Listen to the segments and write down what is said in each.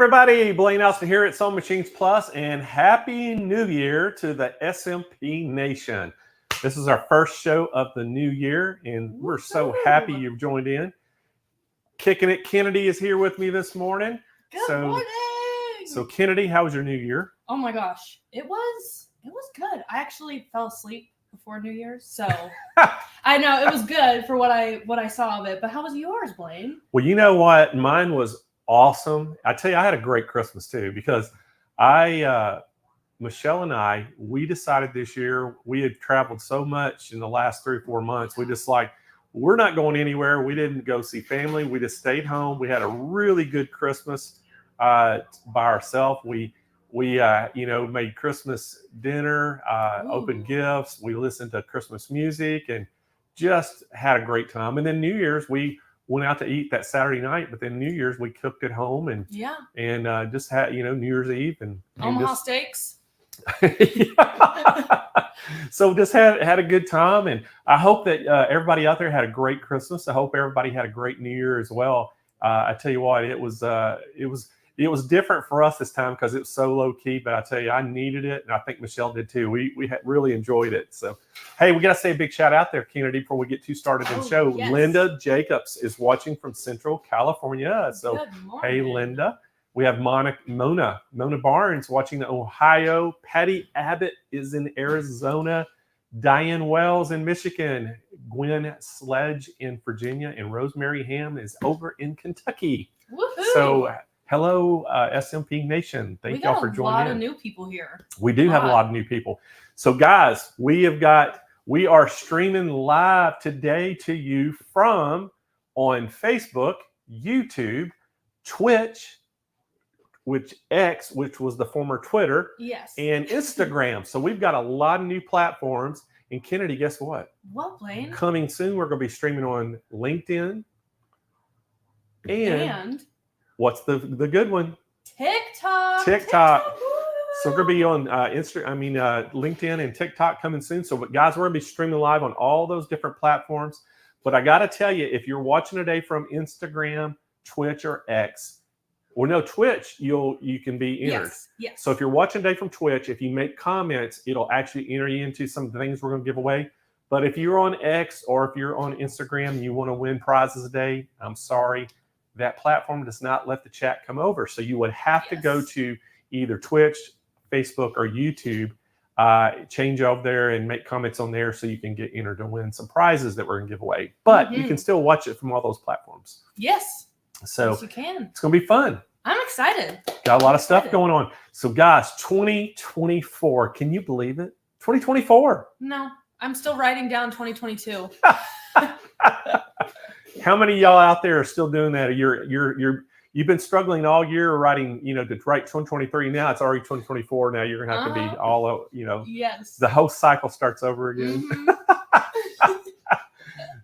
everybody, Blaine Austin here at Sewing Machines Plus, and Happy New Year to the SMP Nation. This is our first show of the new year, and we're so happy you've joined in. Kicking It, Kennedy is here with me this morning. Good morning! So Kennedy, how was your new year? Oh my gosh, it was good. I actually fell asleep before New Year's, so I know it was good for what I saw of it. But how was yours, Blaine? Well, you know what? Mine was awesome. I tell you, I had a great Christmas too, because Michelle and I, we decided this year, we had traveled so much in the last 3 or 4 months. We just we're not going anywhere. We didn't go see family. We just stayed home. We had a really good Christmas by ourselves. We made Christmas dinner, opened gifts. We listened to Christmas music and just had a great time. And then New Year's, we went out to eat that Saturday night, but then New Year's we cooked at home and just had New Year's Eve and Omaha steaks. So just had a good time, and I hope that everybody out there had a great Christmas. I hope everybody had a great New Year as well. I tell you what, it was different for us this time because it was so low key, but I tell you, I needed it, and I think Michelle did too. We really enjoyed it. So, hey, we got to say a big shout out there, Kennedy, before we get too started in the show. Yes. Linda Jacobs is watching from Central California. So, hey, Linda. We have Mona Barnes watching in Ohio. Patty Abbott is in Arizona. Diane Wells in Michigan. Gwen Sledge in Virginia. And Rosemary Ham is over in Kentucky. Woohoo! So, hello, SMP Nation. Thank y'all for joining in. We got a lot of new people here. We do have a lot of new people. So, guys, we are streaming live today to you from on Facebook, YouTube, Twitch, which was the former Twitter, yes, and Instagram. So we've got a lot of new platforms. And Kennedy, guess what? What, Blaine? Coming soon, we're going to be streaming on LinkedIn. And what's the good one? TikTok. So we're going to be on LinkedIn and TikTok coming soon. So, guys, we're going to be streaming live on all those different platforms. But I got to tell you, if you're watching today from Instagram, Twitch, or X, Twitch, you can be entered. Yes. So if you're watching today from Twitch, if you make comments, it'll actually enter you into some of the things we're going to give away. But if you're on X or if you're on Instagram and you want to win prizes today, I'm sorry, that platform does not let the chat come over. So you would have to go to either Twitch, Facebook, or YouTube, change over there and make comments on there so you can get entered to win some prizes that we're going to give away. But you can still watch it from all those platforms. Yes. So yes, you can. It's going to be fun. I'm excited. Got a lot of stuff going on. So, guys, 2024. Can you believe it? 2024. No, I'm still writing down 2022. How many of y'all out there are still doing that? You've been struggling all year writing, to write 2023. Now it's already 2024. Now you're going to have to be all, Yes. The whole cycle starts over again.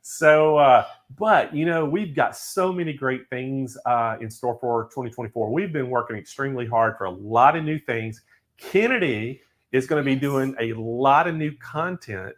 So, but, we've got so many great things in store for 2024. We've been working extremely hard for a lot of new things. Kennedy is going to be doing a lot of new content.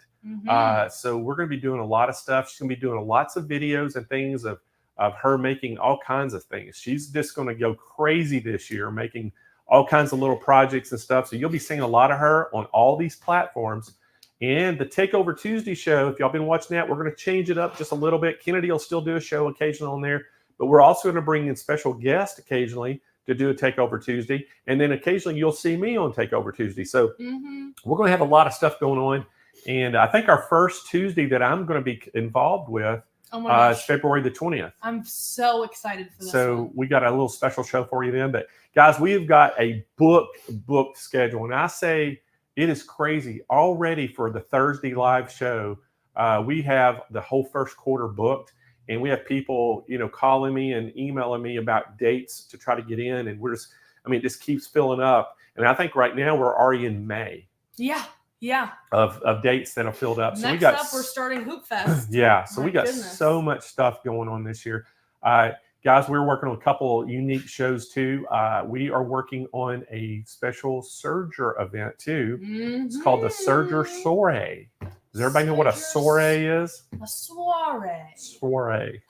So we're going to be doing a lot of stuff. She's going to be doing lots of videos and things of her making all kinds of things. She's just going to go crazy this year, making all kinds of little projects and stuff. So you'll be seeing a lot of her on all these platforms. And the Takeover Tuesday show, if y'all been watching that, we're going to change it up just a little bit. Kennedy will still do a show occasionally on there, but we're also going to bring in special guests occasionally to do a Takeover Tuesday. And then occasionally you'll see me on Takeover Tuesday. So we're going to have a lot of stuff going on. And I think our first Tuesday that I'm going to be involved with is February the 20th. I'm so excited for this. So we got a little special show for you then. But guys, we've got a booked schedule. And I say, it is crazy. Already for the Thursday live show, we have the whole first quarter booked, and we have people, calling me and emailing me about dates to try to get in, and it just keeps filling up. And I think right now we're already in May. Yeah. Of dates that are filled up. So Next up, we're starting Hoop Fest. Yeah. So we got so much stuff going on this year. Guys, we're working on a couple unique shows too. We are working on a special Serger event too. It's called the Serger Soiree. Does everybody know what a soiree is? A soiree. Soiree.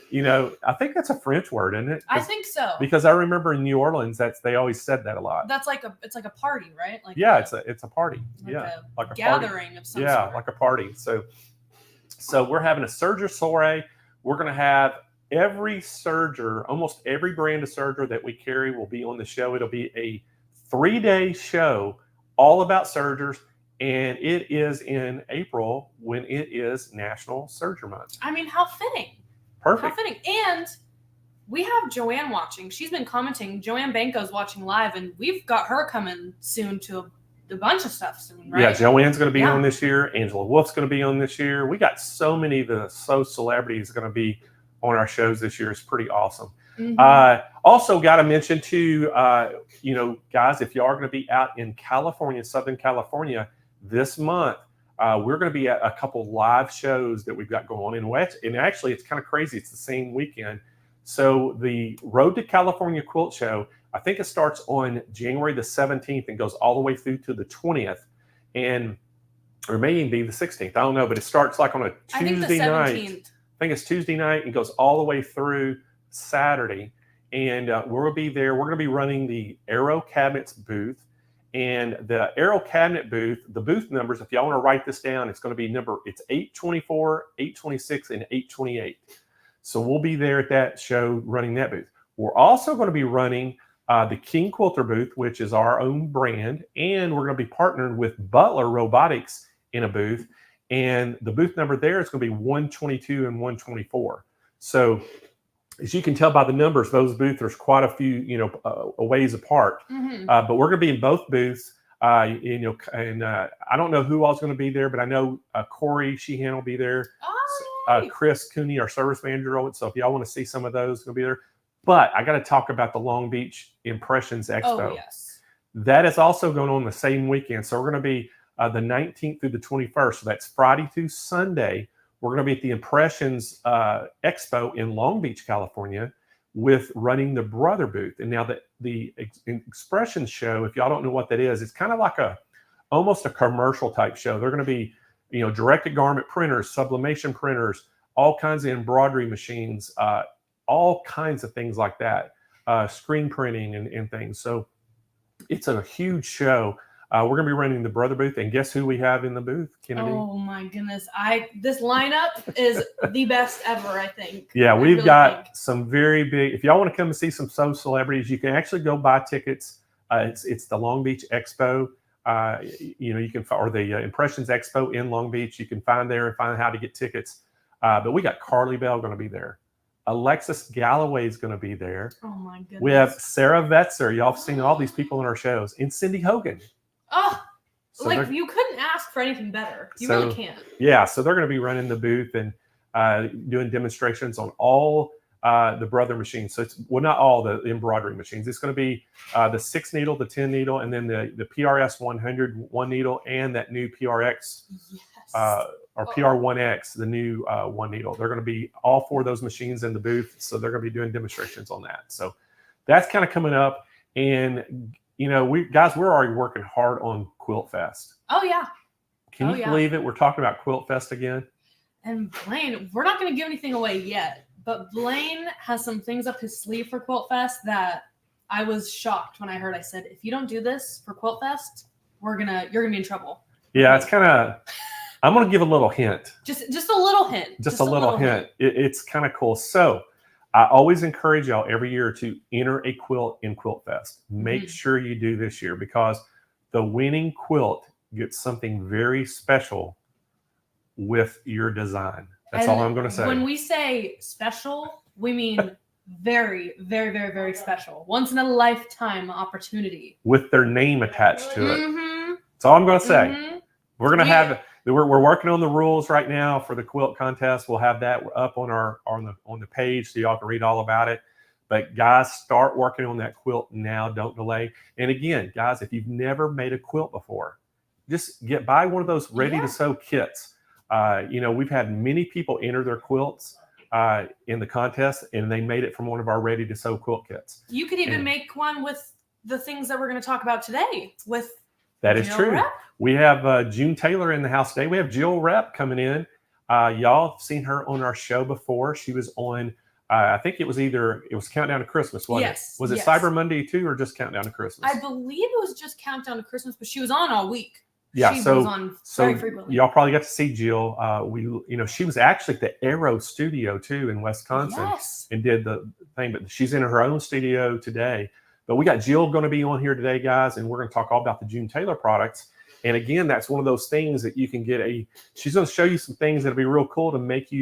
You know, I think that's a French word, isn't it? I think so. Because I remember in New Orleans, they always said that a lot. That's like it's like a party, right? Like yeah, it's a party. like Yeah, a like a gathering party. of some Yeah, sort. like a party. So we're having a serger soiree. We're going to have every serger, almost every brand of serger that we carry will be on the show. It'll be a 3-day show all about sergers, and it is in April when it is National Serger Month. I mean, how fitting. Perfect. How fitting. And we have Joanne watching. She's been commenting. Joanne Banco's watching live, and we've got her coming soon to a bunch of stuff soon, right? Yeah, Joanne's going to be Yeah. on this year. Angela Wolf's going to be on this year. We got so many of the celebrities going to be on our shows this year. It's pretty awesome. Also, got to mention too, you know, guys, if you are going to be out in California, Southern California this month, we're going to be at a couple live shows that we've got going on. And actually, it's kind of crazy. It's the same weekend. So the Road to California Quilt Show, I think it starts on January the 17th and goes all the way through to the 20th, or maybe be the 16th. I don't know, but it starts like on a Tuesday night. I think it's Tuesday night and goes all the way through Saturday. And we'll be there. We're going to be running the Aero Cabinets booth. And the Aero Cabinet booth, the booth numbers, if y'all want to write this down, it's going to be it's 824, 826, and 828. So we'll be there at that show running that booth. We're also going to be running the King Quilter booth, which is our own brand, and we're going to be partnered with Butler Robotics in a booth, and the booth number there is going to be 122 and 124. So as you can tell by the numbers, those booths are quite a few, you know, a ways apart. But we're going to be in both booths. You know, and I don't know who all's going to be there, but I know Corey Sheehan will be there. Chris Cooney, our service manager. So if y'all want to see some of those, going to be there. But I got to talk about the Long Beach Impressions Expo. Oh, yes. That is also going on the same weekend. So we're going to be the 19th through the 21st. So that's Friday through Sunday. We're going to be at the Impressions Expo in Long Beach, California, with running the Brother booth. And now the Expressions show, if y'all don't know what that is, it's kind of like almost a commercial type show. They're going to be, you know, direct-to-garment printers, sublimation printers, all kinds of embroidery machines, all kinds of things like that, screen printing and things. So it's a huge show. We're going to be running the Brother booth, and guess who we have in the booth, Kennedy? Oh my goodness! This lineup is the best ever, I think. Yeah, we've got some very big. If y'all want to come and see some celebrities, you can actually go buy tickets. It's the Long Beach Expo. You know, you can, or the Impressions Expo in Long Beach. You can find there and find how to get tickets. But we got Carly Bell going to be there. Alexis Galloway is going to be there. Oh my goodness! We have Sarah Vetzer. Y'all have seen all these people in our shows, and Cindy Hogan. Oh, so like you couldn't ask for anything better. You really can't. Yeah, so they're going to be running the booth and doing demonstrations on all the Brother machines. So it's, well, not all the embroidery machines. It's going to be the 6 needle, the 10 needle, and then the PRS 100 1 needle, and that new PRX or PR1X, the new 1 needle. They're going to be all 4 of those machines in the booth. So they're going to be doing demonstrations on that. So that's kind of coming up. And you know, we're already working hard on Quilt Fest. Oh, yeah. Can you believe it? We're talking about Quilt Fest again. And Blaine, we're not going to give anything away yet, but Blaine has some things up his sleeve for Quilt Fest that I was shocked when I heard. I said, if you don't do this for Quilt Fest, you're gonna be in trouble. Yeah, it's kind of. I'm going to give a little hint. Just a little hint. Just a little hint. It's kind of cool. So I always encourage y'all every year to enter a quilt in Quilt Fest. Make sure you do this year, because the winning quilt gets something very special with your design. That's all I'm going to say. When we say special, we mean very, very, very, very special. Once in a lifetime opportunity. With their name attached to it. That's all I'm going to say. We're going to have. We're working on the rules right now for the quilt contest. We'll have that up on the page so y'all can read all about it. But guys, start working on that quilt now. Don't delay. And again, guys, if you've never made a quilt before, just buy one of those ready to sew kits. You know, we've had many people enter their quilts in the contest, and they made it from one of our ready to sew quilt kits. You could even make one with the things that we're going to talk about today. With that is Jill true. Repp. We have June Tailor in the house today. We have Jill Repp coming in. Y'all have seen her on our show before. She was on, I think it was Countdown to Christmas, wasn't it? Was it Cyber Monday too, or just Countdown to Christmas? I believe it was just Countdown to Christmas, but she was on all week. Yeah, she was on very frequently. Y'all probably got to see Jill. She was actually at the Aero Studio too in Wisconsin, and did the thing. But she's in her own studio today. But we got Jill going to be on here today, guys, and we're going to talk all about the June Tailor products. And again, that's one of those things that you can get she's going to show you some things that'll be real cool to make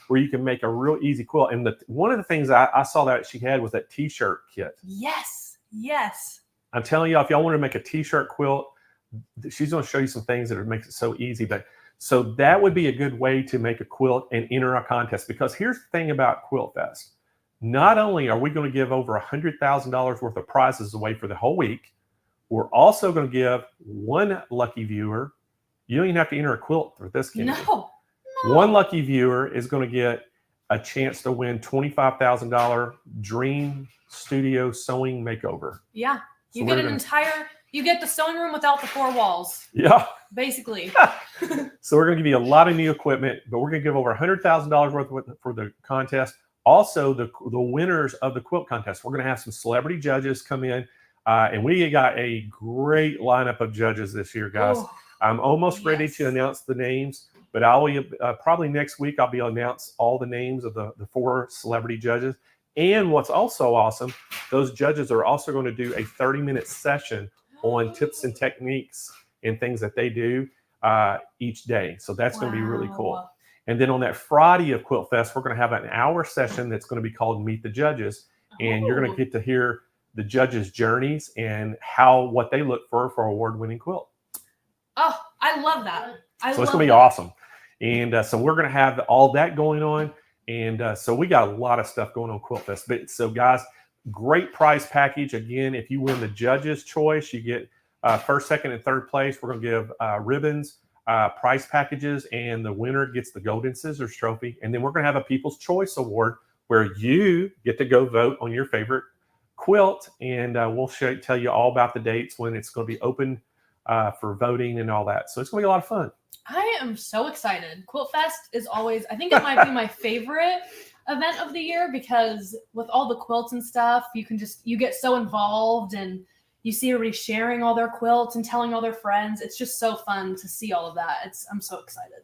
where you can make a real easy quilt. And one of the things I saw that she had was that t-shirt kit. Yes. I'm telling you, if y'all want to make a t-shirt quilt, she's going to show you some things that makes it so easy. But so that would be a good way to make a quilt and enter a contest, because here's the thing about Quilt Fest. Not only are we going to give over $100,000 worth of prizes away for the whole week, we're also going to give one lucky viewer. You don't even have to enter a quilt for this, Kennedy. No. One lucky viewer is going to get a chance to win $25,000 Dream Studio Sewing Makeover. Yeah. You get the sewing room without the 4 walls. Yeah. Basically. So we're going to give you a lot of new equipment, but we're going to give over $100,000 worth for the contest. Also, the winners of the quilt contest, we're going to have some celebrity judges come in, and we got a great lineup of judges this year, guys. Oh, I'm almost ready to announce the names, but I'll probably next week I'll be able to announce all the names of the 4 celebrity judges. And what's also awesome, those judges are also going to do a 30-minute session on tips and techniques and things that they do each day. So that's going to be really cool. And then on that Friday of Quilt Fest, we're going to have an hour session that's going to be called Meet the Judges. And you're going to get to hear the judges' journeys and what they look for award-winning quilt. Oh, I love that. So it's going to be awesome. And so we're going to have all that going on. And so we got a lot of stuff going on Quilt Fest. But so guys, great prize package. Again, if you win the judges' choice, you get first, second, and third place. We're going to give ribbons, prize packages, and the winner gets the Golden Scissors Trophy. And then we're going to have a People's Choice Award where you get to go vote on your favorite quilt. And we'll tell you all about the dates when it's going to be open for voting and all that. So it's going to be a lot of fun. I am so excited. Quilt Fest is always, I think it might be my favorite event of the year, because with all the quilts and stuff, you get so involved and you see everybody sharing all their quilts and telling all their friends. It's just so fun to see all of that. I'm so excited.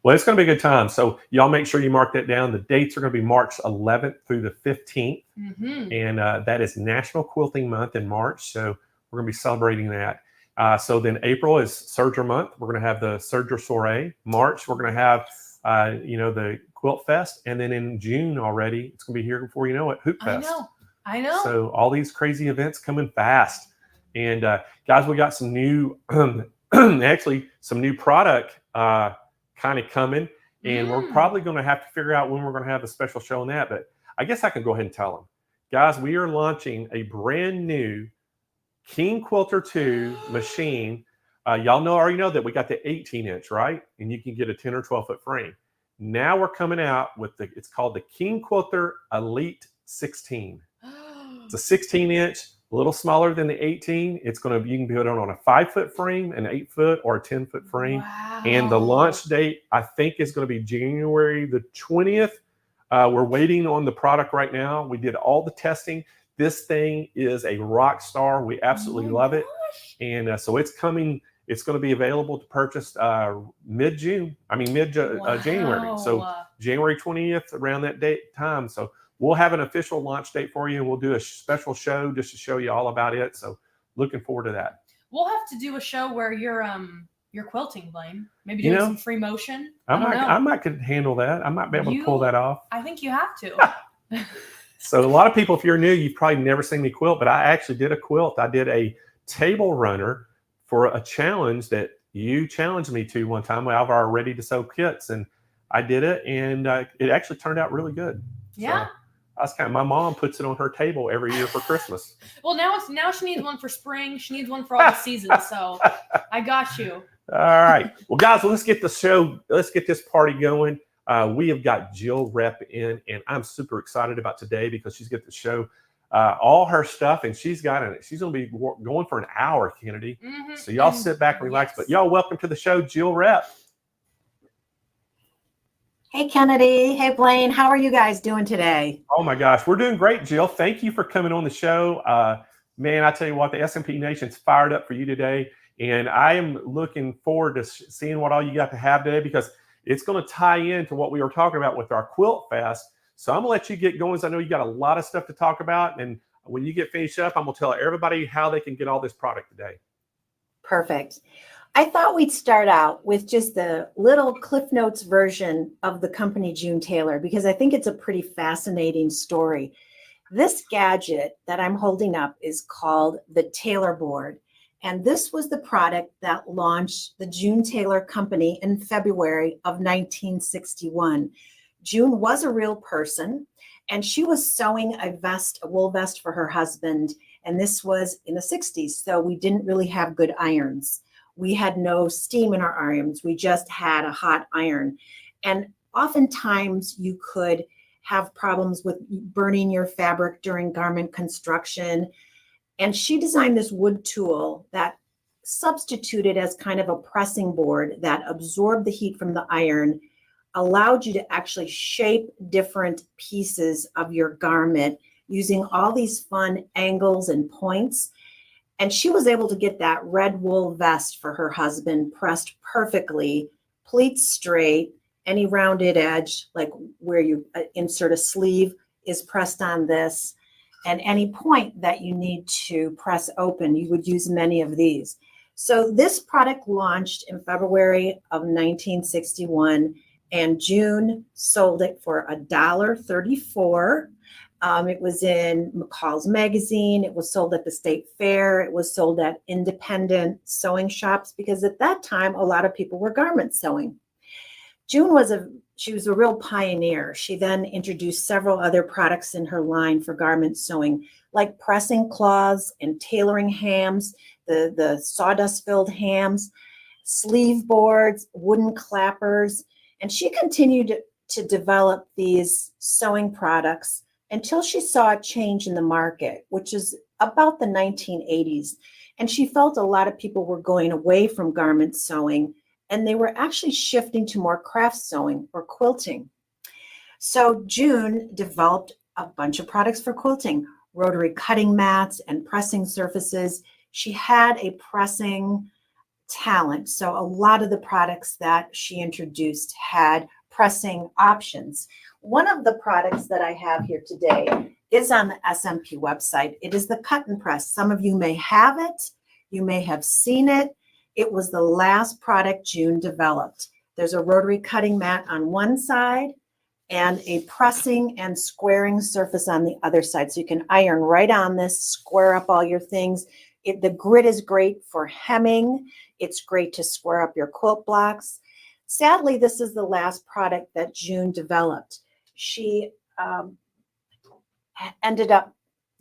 Well, it's going to be a good time. So y'all make sure you mark that down. The dates are going to be March 11th through the 15th. Mm-hmm. And that is National Quilting Month in March. So we're going to be celebrating that. So then April is Serger Month. We're going to have the Serger Soiree. March, we're going to have, the Quilt Fest. And then in June already, it's going to be here before you know it, Hoop Fest. I know. So all these crazy events coming fast. And guys, we got some new, actually some new product kind of coming. And we're probably going to have to figure out when we're going to have a special show on that. But I guess I can go ahead and tell them. Guys, we are launching a brand new King Quilter 2 machine. Y'all already know that we got the 18-inch, right? And you can get a 10 or 12-foot frame. Now we're coming out with it's called the King Quilter Elite 16. It's a 16-inch, a little smaller than the 18. You can put it on a 5-foot frame, an 8-foot, or a 10-foot frame. Wow. And the launch date, I think, is going to be January the 20th. We're waiting on the product right now. We did all the testing. This thing is a rock star. We absolutely love it. And so it's coming. It's going to be available to purchase mid-January. So January 20th, around that time. So we'll have an official launch date for you, and we'll do a special show just to show you all about it. So looking forward to that. We'll have to do a show where you're quilting, Blaine. Maybe doing some free motion. I might could handle that. I might be able to pull that off. I think you have to. So a lot of people, if you're new, you've probably never seen me quilt, but I actually did a quilt. I did a table runner for a challenge that you challenged me to one time with our ready to sew kits, and I did it, and it actually turned out really good. Yeah. So my mom puts it on her table every year for Christmas. Well, now she needs one for spring. She needs one for all the seasons. So I got you. All right. Well, guys, let's get this party going. We have got Jill Repp in, and I'm super excited about today because she's going to show all her stuff, and she's going to be going for an hour, Kennedy. Mm-hmm. So y'all sit back and relax. Yes. But y'all, welcome to the show, Jill Repp. Hey, Kennedy. Hey, Blaine. How are you guys doing today? Oh my gosh, we're doing great, Jill. Thank you for coming on the show. Man, I tell you what, the SMP Nation's fired up for you today, and I am looking forward to seeing what all you got to have today because it's going to tie into what we were talking about with our Quilt Fest. So I'm going to let you get going, because I know you got a lot of stuff to talk about, and when you get finished up, I'm going to tell everybody how they can get all this product today. Perfect. I thought we'd start out with just the little Cliff Notes version of the company June Tailor, because I think it's a pretty fascinating story. This gadget that I'm holding up is called the Tailor Board. And this was the product that launched the June Tailor Company in February of 1961. June was a real person, and she was sewing a wool vest for her husband. And this was in the 60s. So we didn't really have good irons. We had no steam in our irons. We just had a hot iron. And oftentimes you could have problems with burning your fabric during garment construction. And she designed this wood tool that substituted as kind of a pressing board that absorbed the heat from the iron, allowed you to actually shape different pieces of your garment using all these fun angles and points. And she was able to get that red wool vest for her husband pressed perfectly, pleats straight, any rounded edge, like where you insert a sleeve, is pressed on this. And any point that you need to press open, you would use many of these. So this product launched in February of 1961, and June sold it for $1.34. It was in McCall's magazine. It was sold at the state fair. It was sold at independent sewing shops, because at that time, a lot of people were garment sewing. June was a real pioneer. She then introduced several other products in her line for garment sewing, like pressing cloths and tailoring hams, the sawdust-filled hams, sleeve boards, wooden clappers, and she continued to develop these sewing products until she saw a change in the market, which is about the 1980s. And she felt a lot of people were going away from garment sewing, and they were actually shifting to more craft sewing or quilting. So June developed a bunch of products for quilting, rotary cutting mats and pressing surfaces. She had a pressing talent. So a lot of the products that she introduced had pressing options. One of the products that I have here today is on the SMP website. It is the cut and press. Some of you may have it. You may have seen it. It was the last product June developed. There's a rotary cutting mat on one side and a pressing and squaring surface on the other side. So you can iron right on this, square up all your things. The grid is great for hemming. It's great to square up your quilt blocks. Sadly, this is the last product that June developed. She ended up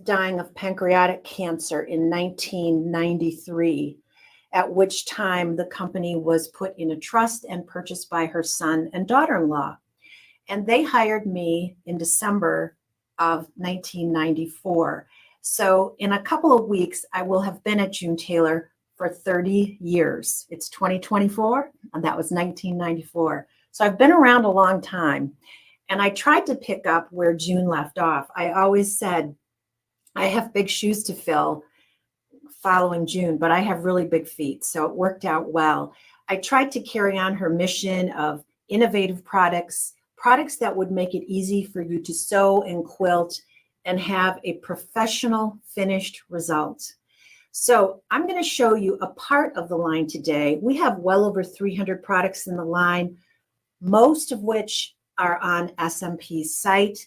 dying of pancreatic cancer in 1993, at which time the company was put in a trust and purchased by her son and daughter-in-law. And they hired me in December of 1994. So in a couple of weeks, I will have been at June Tailor for 30 years. It's 2024, and that was 1994. So I've been around a long time. And I tried to pick up where June left off. I always said, I have big shoes to fill following June, but I have really big feet. So it worked out well. I tried to carry on her mission of innovative products that would make it easy for you to sew and quilt and have a professional finished result. So I'm going to show you a part of the line today. We have well over 300 products in the line, most of which are on SMP's site.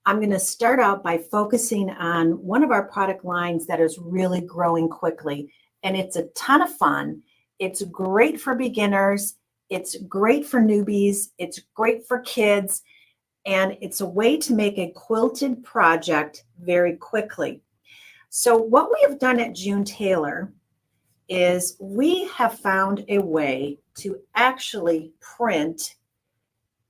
I'm going to start out by focusing on one of our product lines that is really growing quickly, and it's a ton of fun. It's great for beginners. It's great for newbies. It's great for kids, and it's a way to make a quilted project very quickly. So what we have done at June Tailor is we have found a way to actually print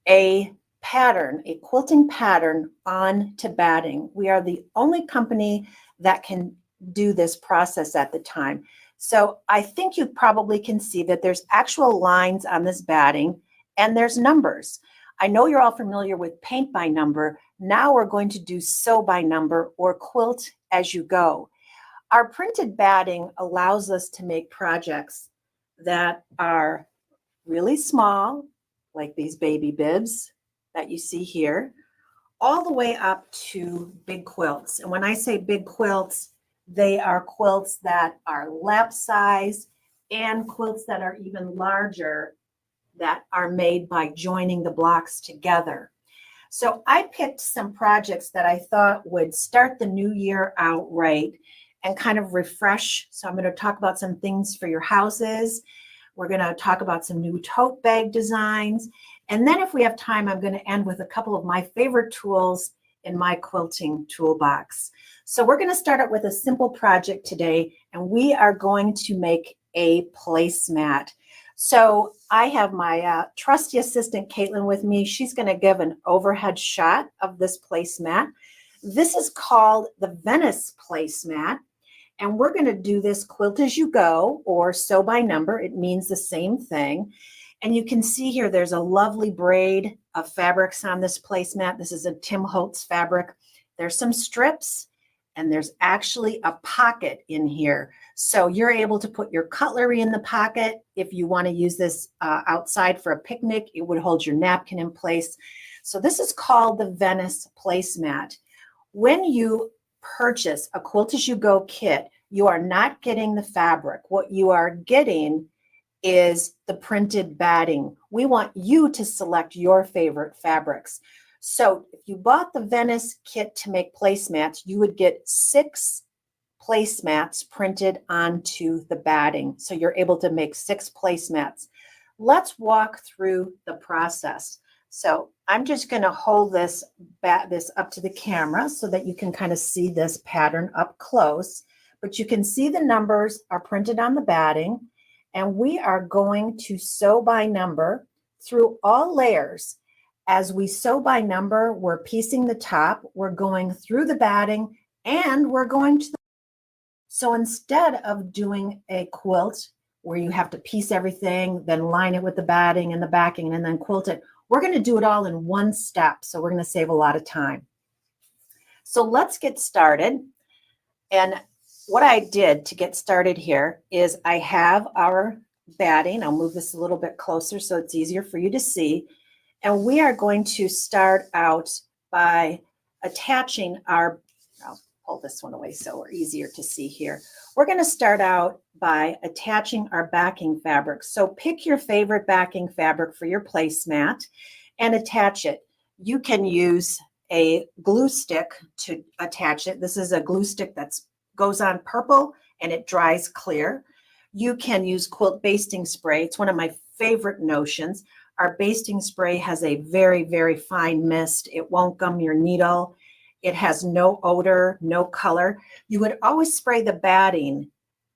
a pattern, a quilting pattern onto batting. We are the only company that can do this process at the time. So I think you probably can see that there's actual lines on this batting and there's numbers. I know you're all familiar with paint by number. Now we're going to do sew by number or quilt as you go. Our printed batting allows us to make projects that are really small, like these baby bibs that you see here, all the way up to big quilts. And when I say big quilts, they are quilts that are lap size and quilts that are even larger that are made by joining the blocks together. So I picked some projects that I thought would start the new year out right and kind of refresh. So I'm going to talk about some things for your houses. We're going to talk about some new tote bag designs. And then if we have time, I'm going to end with a couple of my favorite tools in my quilting toolbox. So we're going to start out with a simple project today, and we are going to make a placemat. So I have my trusty assistant, Caitlin, with me. She's going to give an overhead shot of this placemat. This is called the Venice placemat. And we're going to do this quilt as you go or sew by number. It means the same thing. And you can see here, there's a lovely braid of fabrics on this placemat. This is a Tim Holtz fabric. There's some strips and there's actually a pocket in here. So you're able to put your cutlery in the pocket. If you want to use this outside for a picnic, it would hold your napkin in place. So this is called the Venice placemat. When you purchase a Quilt As You Go kit, you are not getting the fabric. What you are getting is the printed batting. We want you to select your favorite fabrics. So if you bought the Venice kit to make placemats, you would get 6 placemats printed onto the batting. So you're able to make 6 placemats. Let's walk through the process. So I'm just going to hold this up to the camera so that you can kind of see this pattern up close. But you can see the numbers are printed on the batting, and we are going to sew by number through all layers. As we sew by number, we're piecing the top, we're going through the batting, and we're going to the... So instead of doing a quilt where you have to piece everything, then line it with the batting and the backing, and then quilt it, we're going to do it all in one step. So we're going to save a lot of time. So let's get started. And what I did to get started here is I have our batting. I'll move this a little bit closer so it's easier for you to see. And we are going to start out by attaching our, I'll pull this one away so we're easier to see here. We're going to start out by attaching our backing fabric. So pick your favorite backing fabric for your placemat and attach it. You can use a glue stick to attach it. This is a glue stick that goes on purple and it dries clear. You can use quilt basting spray. It's one of my favorite notions. Our basting spray has a very, very fine mist. It won't gum your needle. It has no odor, no color. You would always spray the batting,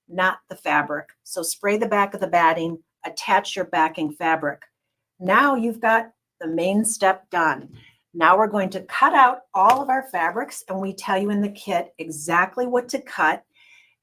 not the fabric. So spray the back of the batting, attach your backing fabric. Now you've got the main step done. Now we're going to cut out all of our fabrics, and we tell you in the kit exactly what to cut.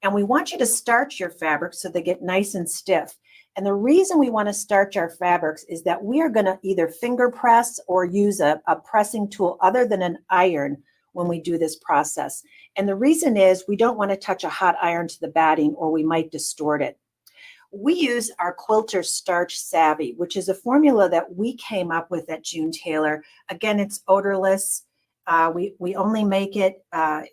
And we want you to starch your fabrics so they get nice and stiff. And the reason we want to starch our fabrics is that we are going to either finger press or use a pressing tool other than an iron when we do this process. And the reason is we don't want to touch a hot iron to the batting or we might distort it. We use our Quilter Starch Savvy, which is a formula that we came up with at June Tailor. Again, it's odorless. We only make it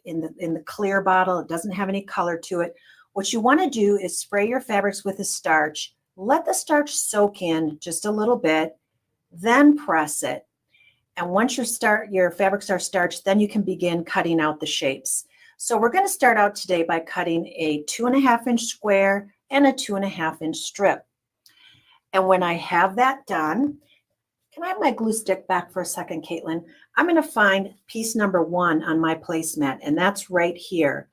in the clear bottle. It doesn't have any color to it. What you want to do is spray your fabrics with a starch. Let the starch soak in just a little bit, then press it. And once your fabrics are starched, then you can begin cutting out the shapes. So we're going to start out today by cutting a 2.5-inch square and a 2.5-inch strip. And when I have that done, can I have my glue stick back for a second, Caitlin? I'm going to find piece number 1 on my placemat, and that's right here.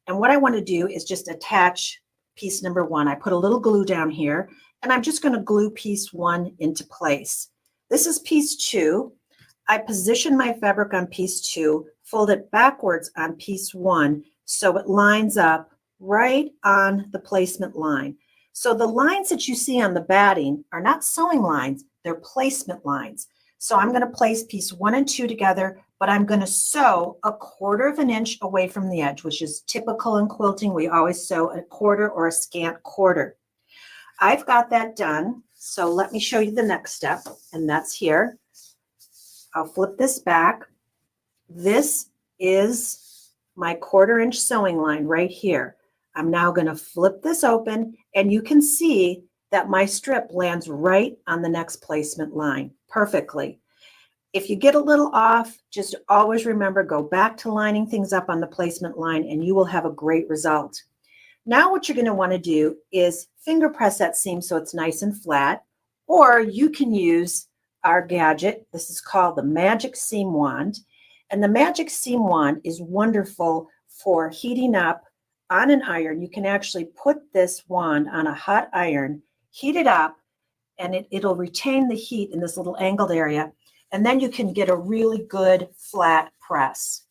And what I want to do is just attach piece number 1. I put a little glue down here, and I'm just going to glue piece 1 into place. This is piece 2. I position my fabric on piece 2, fold it backwards on piece 1 so it lines up right on the placement line. So the lines that you see on the batting are not sewing lines, they're placement lines. So I'm going to place piece 1 and 2 together, but I'm going to sew 1/4 of an inch away from the edge, which is typical in quilting. We always sew a 1/4 or a scant 1/4. I've got that done. So let me show you the next step, and that's here. I'll flip this back. This is my 1/4 inch sewing line right here. I'm now going to flip this open, and you can see that my strip lands right on the next placement line perfectly. If you get a little off, just always remember, go back to lining things up on the placement line, and you will have a great result. Now what you're going to want to do is finger press that seam so it's nice and flat, or you can use our gadget. This is called the Magic Seam Wand, and the Magic Seam Wand is wonderful for heating up on an iron. You can actually put this wand on a hot iron, heat it up, and it'll retain the heat in this little angled area, and then you can get a really good flat press.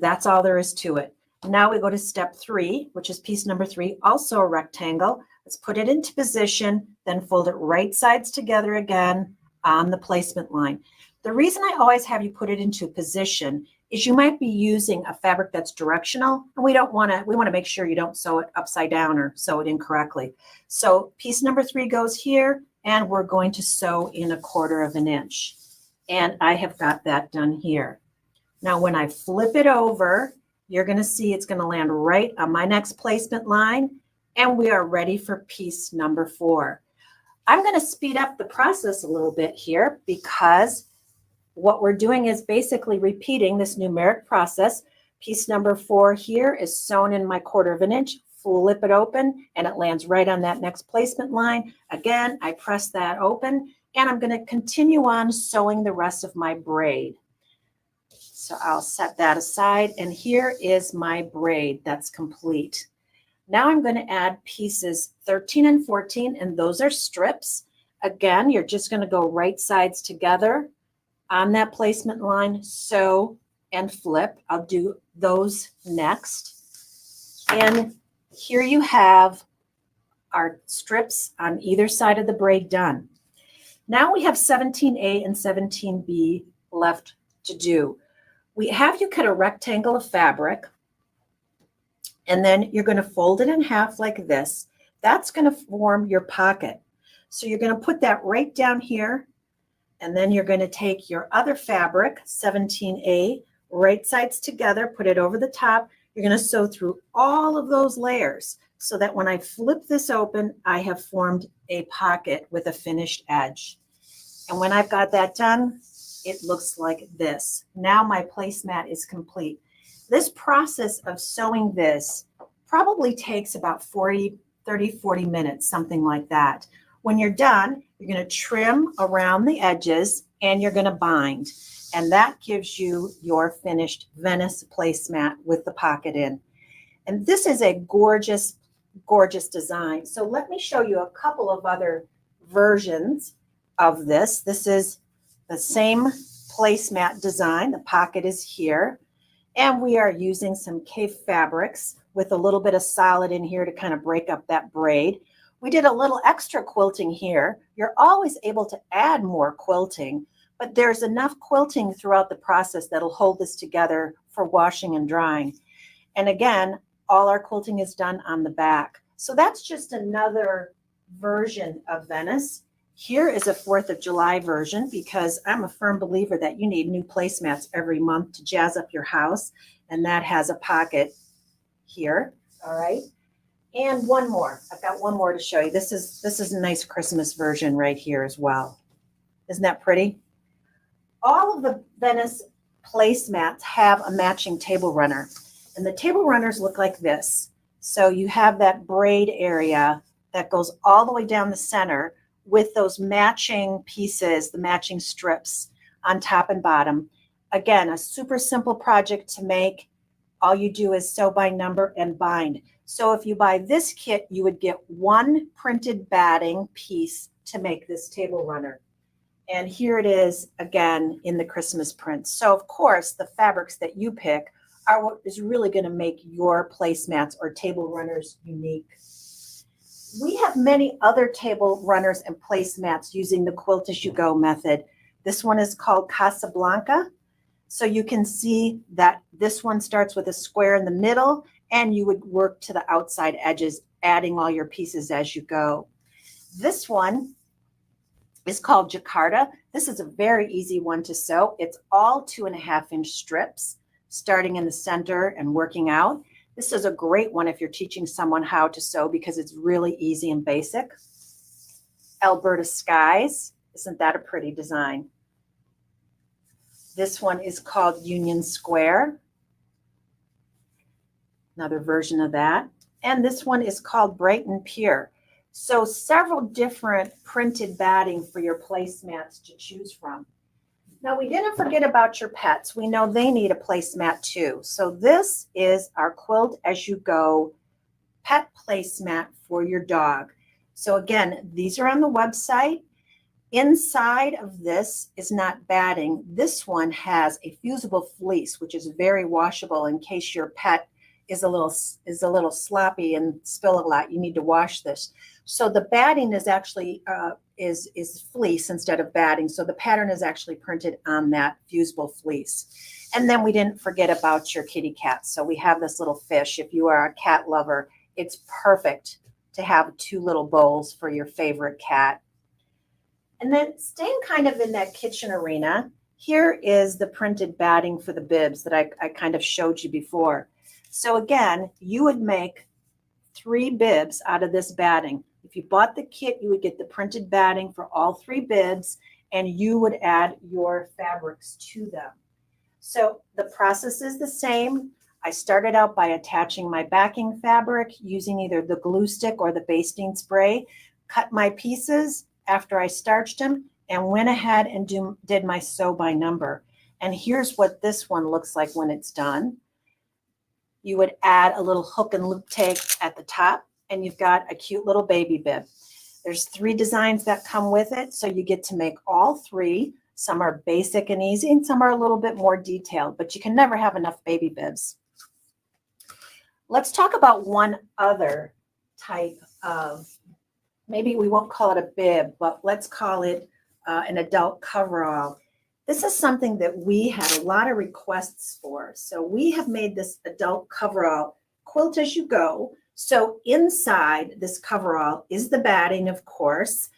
That's all there is to it. Now we go to step 3, which is piece number 3, also a rectangle. Let's put it into position, then fold it right sides together again on the placement line. The reason I always have you put it into position is you might be using a fabric that's directional, and we want to make sure you don't sew it upside down or sew it incorrectly. So piece number 3 goes here, and we're going to sew in 1/4 of an inch. And I have got that done here. Now when I flip it over, you're going to see it's going to land right on my next placement line, and we are ready for piece number 4. I'm going to speed up the process a little bit here because what we're doing is basically repeating this numeric process. Piece number 4 here is sewn in my 1/4 of an inch, flip it open, and it lands right on that next placement line. Again, I press that open, and I'm going to continue on sewing the rest of my braid. So I'll set that aside, and here is my braid that's complete. Now I'm going to add pieces 13 and 14, and those are strips. Again, you're just going to go right sides together on that placement line, sew and flip. I'll do those next. And here you have our strips on either side of the braid done. Now we have 17A and 17B left to do. We have you cut a rectangle of fabric, and then you're going to fold it in half like this. That's going to form your pocket. So you're going to put that right down here, and then you're going to take your other fabric, 17A, right sides together, put it over the top. You're going to sew through all of those layers so that when I flip this open, I have formed a pocket with a finished edge. And when I've got that done, it looks like this. Now my placemat is complete. This process of sewing this probably takes about 30, 40 minutes, something like that. When you're done, you're going to trim around the edges and you're going to bind. And that gives you your finished Venice placemat with the pocket in. And this is a gorgeous, gorgeous design. So let me show you a couple of other versions of this. This is the same placemat design. The pocket is here. And we are using some K fabrics with a little bit of solid in here to kind of break up that braid. We did a little extra quilting here. You're always able to add more quilting, but there's enough quilting throughout the process that'll hold this together for washing and drying. And again, all our quilting is done on the back. So that's just another version of Venice. Here is a 4th of July version because I'm a firm believer that you need new placemats every month to jazz up your house. And that has a pocket here. All right. And one more. I've got one more to show you. This is a nice Christmas version right here as well. Isn't that pretty? All of the Venice placemats have a matching table runner. And the table runners look like this. So you have that braid area that goes all the way down the center with those matching pieces, the matching strips on top and bottom. Again, a super simple project to make. All you do is sew by number and bind. So if you buy this kit, you would get one printed batting piece to make this table runner. And here it is again in the Christmas print. So of course, the fabrics that you pick are what is really going to make your placemats or table runners unique. We have many other table runners and placemats using the Quilt As You Go method. This one is called Casablanca. So you can see that this one starts with a square in the middle, and you would work to the outside edges, adding all your pieces as you go. This one is called Jakarta. This is a very easy one to sew. It's all 2.5-inch strips, starting in the center and working out. This is a great one if you're teaching someone how to sew because it's really easy and basic. Alberta Skies. Isn't that a pretty design? This one is called Union Square. Another version of that. And this one is called Brighton Pier. So several different printed batting for your placemats to choose from. Now, we didn't forget about your pets. We know they need a placemat too. So this is our Quilt As You Go pet placemat for your dog. So again, these are on the website. Inside of this is not batting. This one has a fusible fleece, which is very washable in case your pet is a little sloppy and spill a lot. You need to wash this. So the batting is actually is fleece instead of batting. So the pattern is actually printed on that fusible fleece. And then we didn't forget about your kitty cat. So we have this little fish. If you are a cat lover, it's perfect to have 2 little bowls for your favorite cat. And then staying kind of in that kitchen arena, here is the printed batting for the bibs that I kind of showed you before. So again, you would make 3 bibs out of this batting. If you bought the kit, you would get the printed batting for all 3 bibs, and you would add your fabrics to them. So the process is the same. I started out by attaching my backing fabric using either the glue stick or the basting spray, cut my pieces after I starched them, and went ahead and did my sew by number. And here's what this one looks like when it's done. You would add a little hook and loop tape at the top, and you've got a cute little baby bib. There's 3 designs that come with it, so you get to make all 3. Some are basic and easy, and some are a little bit more detailed, but you can never have enough baby bibs. Let's talk about one other type of, maybe we won't call it a bib, but let's call it an adult coverall. This is something that we had a lot of requests for. So we have made this adult coverall, Quilt As You Go. So inside this coverall is the batting, of course,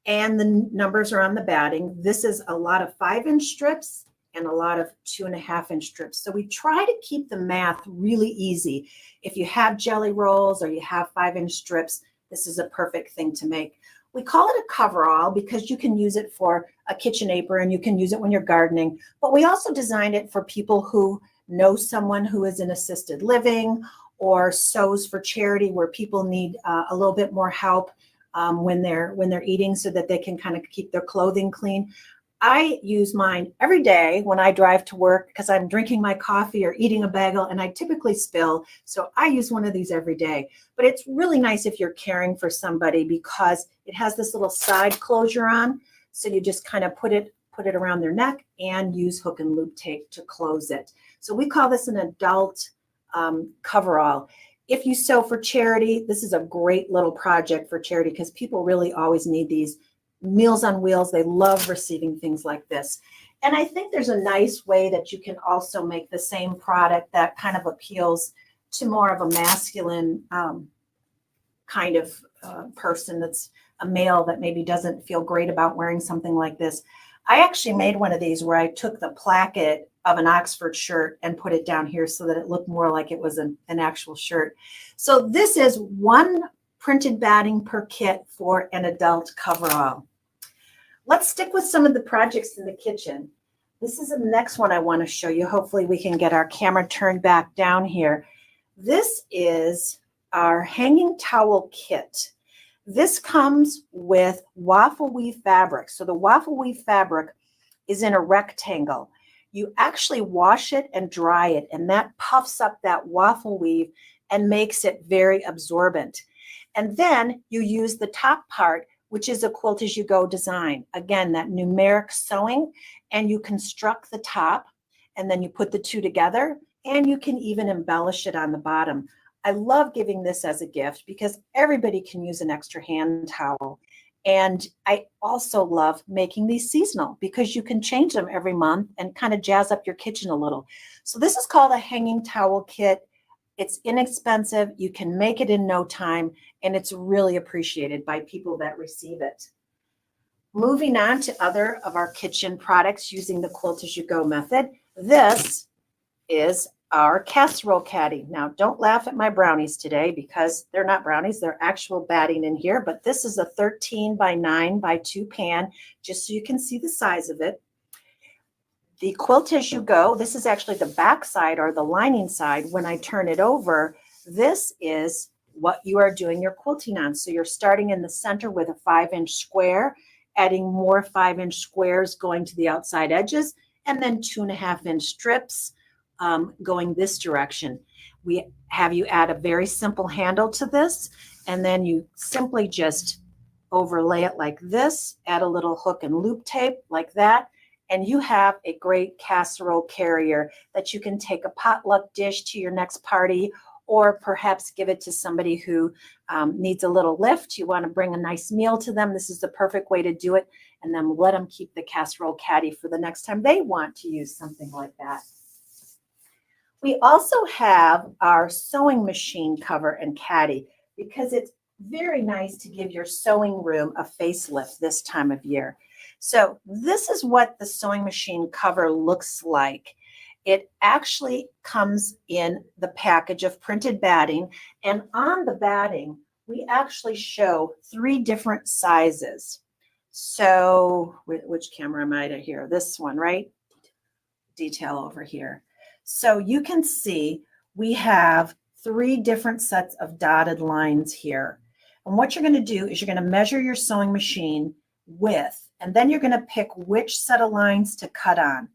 and the numbers are on the batting. This is a lot of 5-inch strips and a lot of 2.5-inch strips. So we try to keep the math really easy. If you have jelly rolls or you have 5-inch strips, this is a perfect thing to make. We call it a coverall because you can use it for a kitchen apron. You can use it when you're gardening, but we also designed it for people who know someone who is in assisted living or sews for charity where people need a little bit more help when they're eating so that they can kind of keep their clothing clean. I use mine every day when I drive to work because I'm drinking my coffee or eating a bagel and I typically spill. So I use one of these every day. But it's really nice if you're caring for somebody because it has this little side closure on. So you just kind of put it around their neck and use hook and loop tape to close it. So we call this an adult coverall. If you sew for charity, this is a great little project for charity because people really always need these. Meals on Wheels, they love receiving things like this. And I think there's a nice way that you can also make the same product that kind of appeals to more of a masculine kind of person that's a male that maybe doesn't feel great about wearing something like this. I actually made one of these where I took the placket of an Oxford shirt and put it down here so that it looked more like it was an actual shirt. So this is 1 printed batting per kit for an adult coverall. Let's stick with some of the projects in the kitchen. This is the next one I want to show you. Hopefully we can get our camera turned back down here. This is our hanging towel kit. This comes with waffle weave fabric. So the waffle weave fabric is in a rectangle. You actually wash it and dry it, and that puffs up that waffle weave and makes it very absorbent. And then you use the top part, which is a Quilt As You Go design. Again, that numeric sewing, and you construct the top, and then you put the 2 together, and you can even embellish it on the bottom. I love giving this as a gift because everybody can use an extra hand towel. And I also love making these seasonal because you can change them every month and kind of jazz up your kitchen a little. So this is called a hanging towel kit. It's inexpensive. You can make it in no time, and it's really appreciated by people that receive it. Moving on to other of our kitchen products using the Quilt As You Go method. This is our casserole caddy. Now, don't laugh at my brownies today because they're not brownies, they're actual batting in here, but this is a 13 by 9 by 2 pan, just so you can see the size of it. The Quilt As You Go, this is actually the back side or the lining side. When I turn it over, this is what you are doing your quilting on. So you're starting in the center with a 5-inch square, adding more 5-inch squares going to the outside edges, and then 2.5-inch strips going this direction. We have you add a very simple handle to this, and then you simply just overlay it like this, add a little hook and loop tape like that, and you have a great casserole carrier that you can take a potluck dish to your next party, or perhaps give it to somebody who needs a little lift. You want to bring a nice meal to them. This is the perfect way to do it, and then let them keep the casserole caddy for the next time they want to use something like that. We also have our sewing machine cover and caddy because it's very nice to give your sewing room a facelift this time of year. So this is what the sewing machine cover looks like. It actually comes in the package of printed batting, and on the batting, we actually show 3 different sizes. So which camera am I to here? This one, right? Detail over here. So you can see we have 3 different sets of dotted lines here. And what you're going to do is you're going to measure your sewing machine width, and then you're going to pick which set of lines to cut on.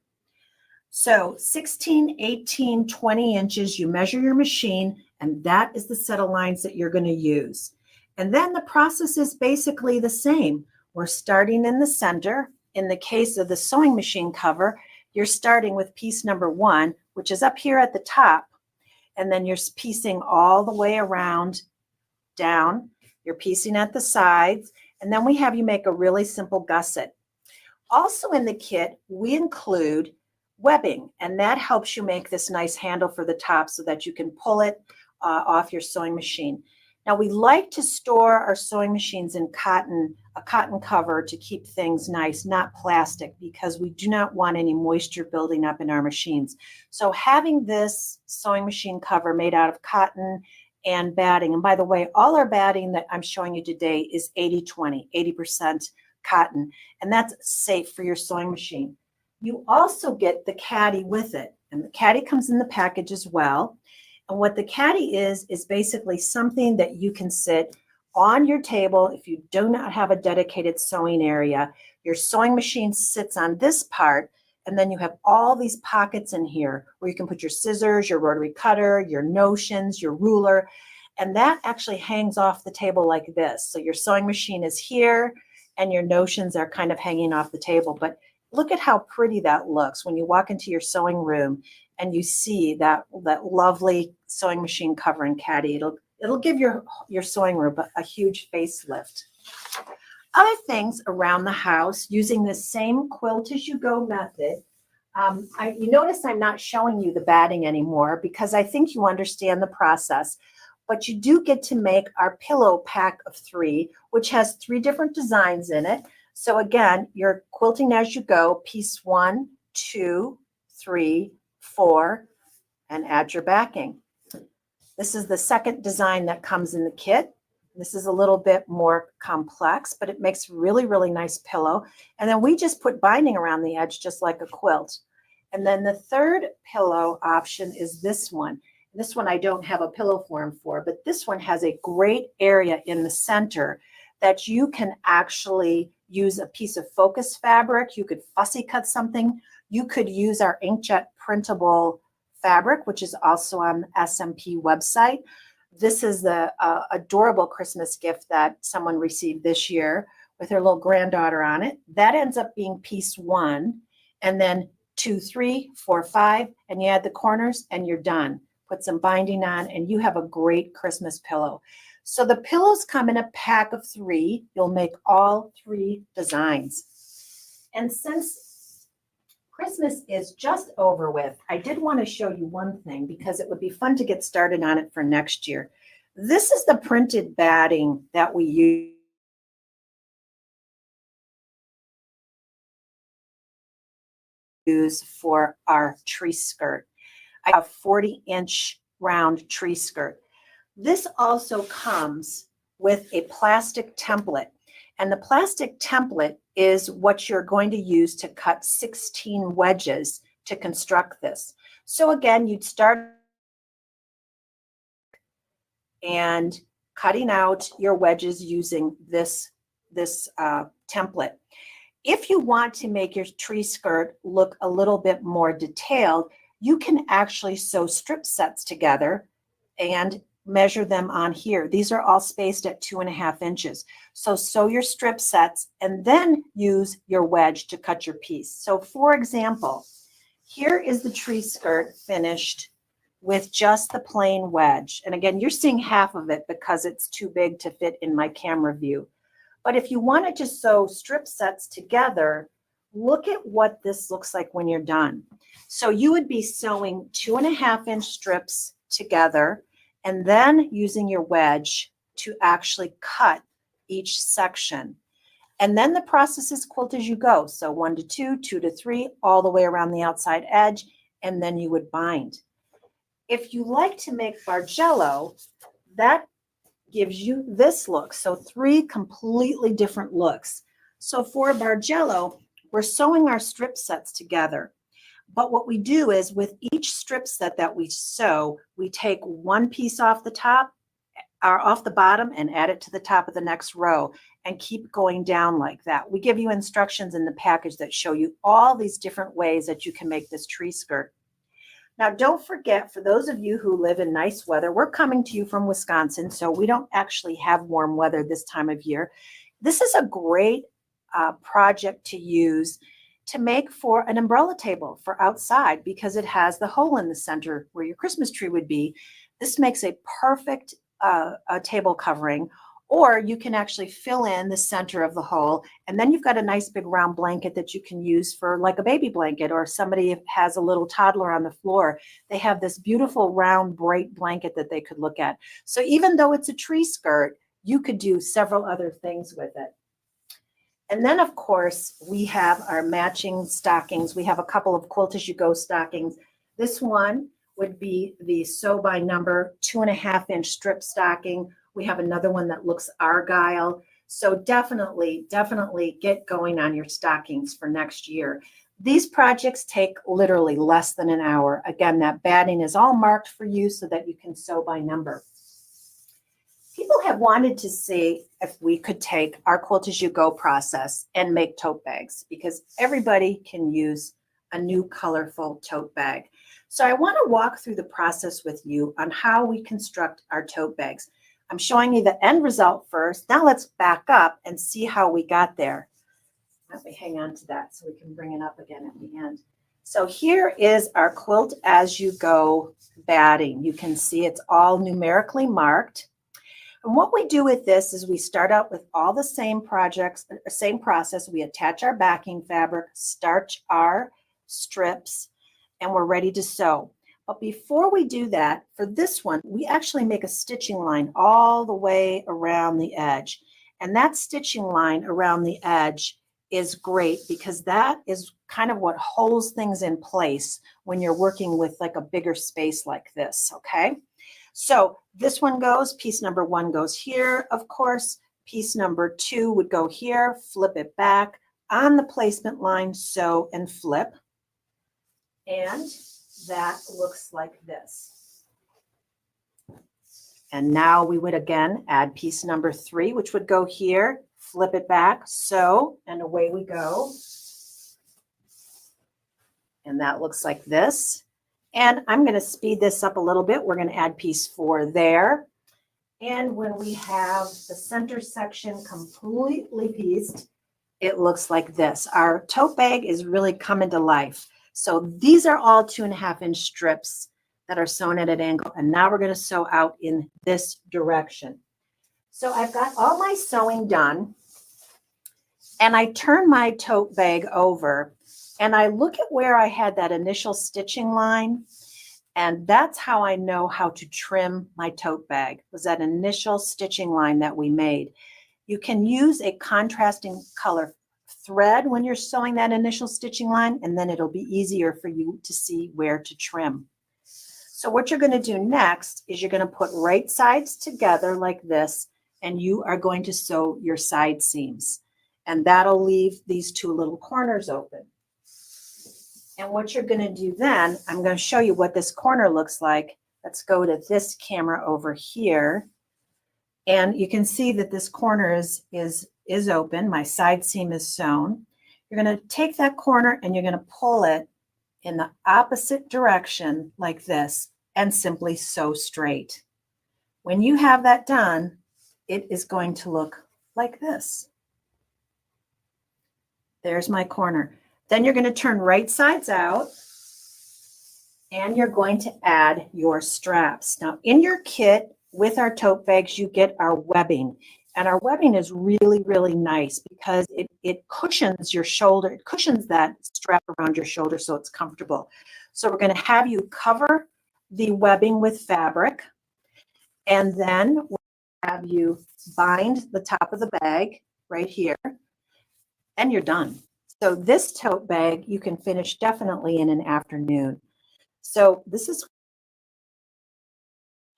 So 16, 18, 20 inches, you measure your machine, and that is the set of lines that you're going to use. And then the process is basically the same. We're starting in the center. In the case of the sewing machine cover, you're starting with piece number 1, which is up here at the top, and then you're piecing all the way around down. You're piecing at the sides, and then we have you make a really simple gusset. Also in the kit, we include webbing, and that helps you make this nice handle for the top so that you can pull it off your sewing machine. Now, we like to store our sewing machines in a cotton cover to keep things nice, not plastic, because we do not want any moisture building up in our machines. So having this sewing machine cover made out of cotton and batting, and by the way, all our batting that I'm showing you today is 80-20, 80% cotton, and that's safe for your sewing machine. You also get the caddy with it, and the caddy comes in the package as well. And what the caddy is basically something that you can sit on your table if you do not have a dedicated sewing area. Your sewing machine sits on this part, and then you have all these pockets in here where you can put your scissors, your rotary cutter, your notions, your ruler, and that actually hangs off the table like this. So your sewing machine is here, and your notions are kind of hanging off the table. But look at how pretty that looks when you walk into your sewing room and you see that lovely sewing machine cover and caddy. It'll give your sewing room a huge facelift. Other things around the house using the same Quilt As You Go method. You notice I'm not showing you the batting anymore because I think you understand the process. But you do get to make our pillow pack of 3, which has 3 different designs in it. So again, you're quilting as you go, piece 1, 2, 3, 4, and add your backing. This is the second design that comes in the kit. This is a little bit more complex, but it makes really, really nice pillow. And then we just put binding around the edge just like a quilt. And then the third pillow option is this one. This one I don't have a pillow form for, but this one has a great area in the center that you can actually use a piece of focus fabric. You could fussy cut something. You could use our inkjet printable fabric, which is also on the SMP website. This is the adorable Christmas gift that someone received this year with her little granddaughter on it. That ends up being piece 1, and then 2, 3, 4, 5, and you add the corners and you're done. Put some binding on and you have a great Christmas pillow. So the pillows come in a pack of 3. You'll make all 3 designs. And since Christmas is just over with, I did want to show you one thing because it would be fun to get started on it for next year. This is the printed batting that we use for our tree skirt. I have a 40-inch round tree skirt. This also comes with a plastic template, and the plastic template is what you're going to use to cut 16 wedges to construct this. So again, you'd start and cutting out your wedges using this template. If you want to make your tree skirt look a little bit more detailed, you can actually sew strip sets together and measure them on here. These are all spaced at 2.5 inches. So sew your strip sets and then use your wedge to cut your piece. So for example, here is the tree skirt finished with just the plain wedge. And again, you're seeing half of it because it's too big to fit in my camera view. But if you wanted to sew strip sets together, look at what this looks like when you're done. So you would be sewing 2.5-inch strips together and then using your wedge to actually cut each section. And then the process is quilt as you go. So 1 to 2, 2 to 3, all the way around the outside edge, and then you would bind. If you like to make Bargello, that gives you this look. So 3 completely different looks. So for Bargello, we're sewing our strip sets together. But what we do is with each strip set that we sew, we take one piece off the top or off the bottom and add it to the top of the next row and keep going down like that. We give you instructions in the package that show you all these different ways that you can make this tree skirt. Now, don't forget, for those of you who live in nice weather, we're coming to you from Wisconsin, so we don't actually have warm weather this time of year. This is a great project to use to make for an umbrella table for outside because it has the hole in the center where your Christmas tree would be. This makes a perfect table covering, or you can actually fill in the center of the hole, and then you've got a nice big round blanket that you can use for like a baby blanket, or if somebody has a little toddler on the floor, they have this beautiful round bright blanket that they could look at. So even though it's a tree skirt, you could do several other things with it. And then, of course, we have our matching stockings. We have a couple of Quilt As You Go stockings. This one would be the sew by number 2.5-inch strip stocking. We have another one that looks argyle. So definitely get going on your stockings for next year. These projects take literally less than an hour. Again, that batting is all marked for you so that you can sew by number. People have wanted to see if we could take our Quilt As You Go process and make tote bags, because everybody can use a new colorful tote bag. So I want to walk through the process with you on how we construct our tote bags. I'm showing you the end result first. Now let's back up and see how we got there. Let me hang on to that so we can bring it up again at the end. So here is our Quilt As You Go batting. You can see it's all numerically marked. And what we do with this is we start out with all the same process. We attach our backing fabric, starch our strips, and we're ready to sew. But before we do that, for this one, we actually make a stitching line all the way around the edge. And that stitching line around the edge is great because that is kind of what holds things in place when you're working with like a bigger space like this, okay? So this one goes, piece number 1 goes here, of course. Piece number 2 would go here, flip it back on the placement line, sew and flip. And that looks like this. And now we would again add piece number 3, which would go here, flip it back, sew, and away we go. And that looks like this. And I'm going to speed this up a little bit. We're going to add piece 4 there. And when we have the center section completely pieced, it looks like this. Our tote bag is really coming to life. So these are all 2.5-inch strips that are sewn at an angle. And now we're going to sew out in this direction. So I've got all my sewing done, and I turn my tote bag over and I look at where I had that initial stitching line, and that's how I know how to trim my tote bag, was that initial stitching line that we made. You can use a contrasting color thread when you're sewing that initial stitching line, and then it'll be easier for you to see where to trim. So what you're going to do next is you're going to put right sides together like this, and you are going to sew your side seams. And that'll leave these two little corners open. And what you're going to do then, I'm going to show you what this corner looks like. Let's go to this camera over here. And you can see that this corner is open. My side seam is sewn. You're going to take that corner and you're going to pull it in the opposite direction like this and simply sew straight. When you have that done, it is going to look like this. There's my corner. Then you're going to turn right sides out and you're going to add your straps. Now in your kit with our tote bags, you get our webbing. And our webbing is really, really nice because it cushions your shoulder. It cushions that strap around your shoulder so it's comfortable. So we're going to have you cover the webbing with fabric. And then we'll have you bind the top of the bag right here. And you're done. So this tote bag you can finish definitely in an afternoon. So this is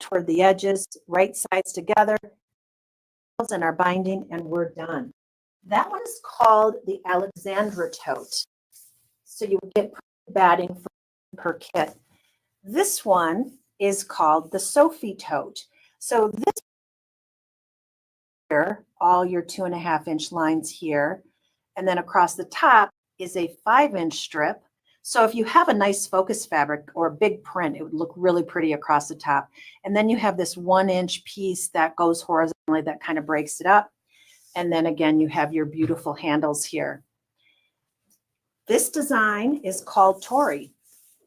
toward the edges, right sides together, and our binding, and we're done. That one is called the Alexandra tote. So you will get batting per kit. This one is called the Sophie tote. So this here, all your 2.5-inch lines here, and then across the top is a 5-inch strip. So if you have a nice focus fabric or a big print, it would look really pretty across the top. And then you have this 1-inch piece that goes horizontally that kind of breaks it up. And then again, you have your beautiful handles here. This design is called Tori.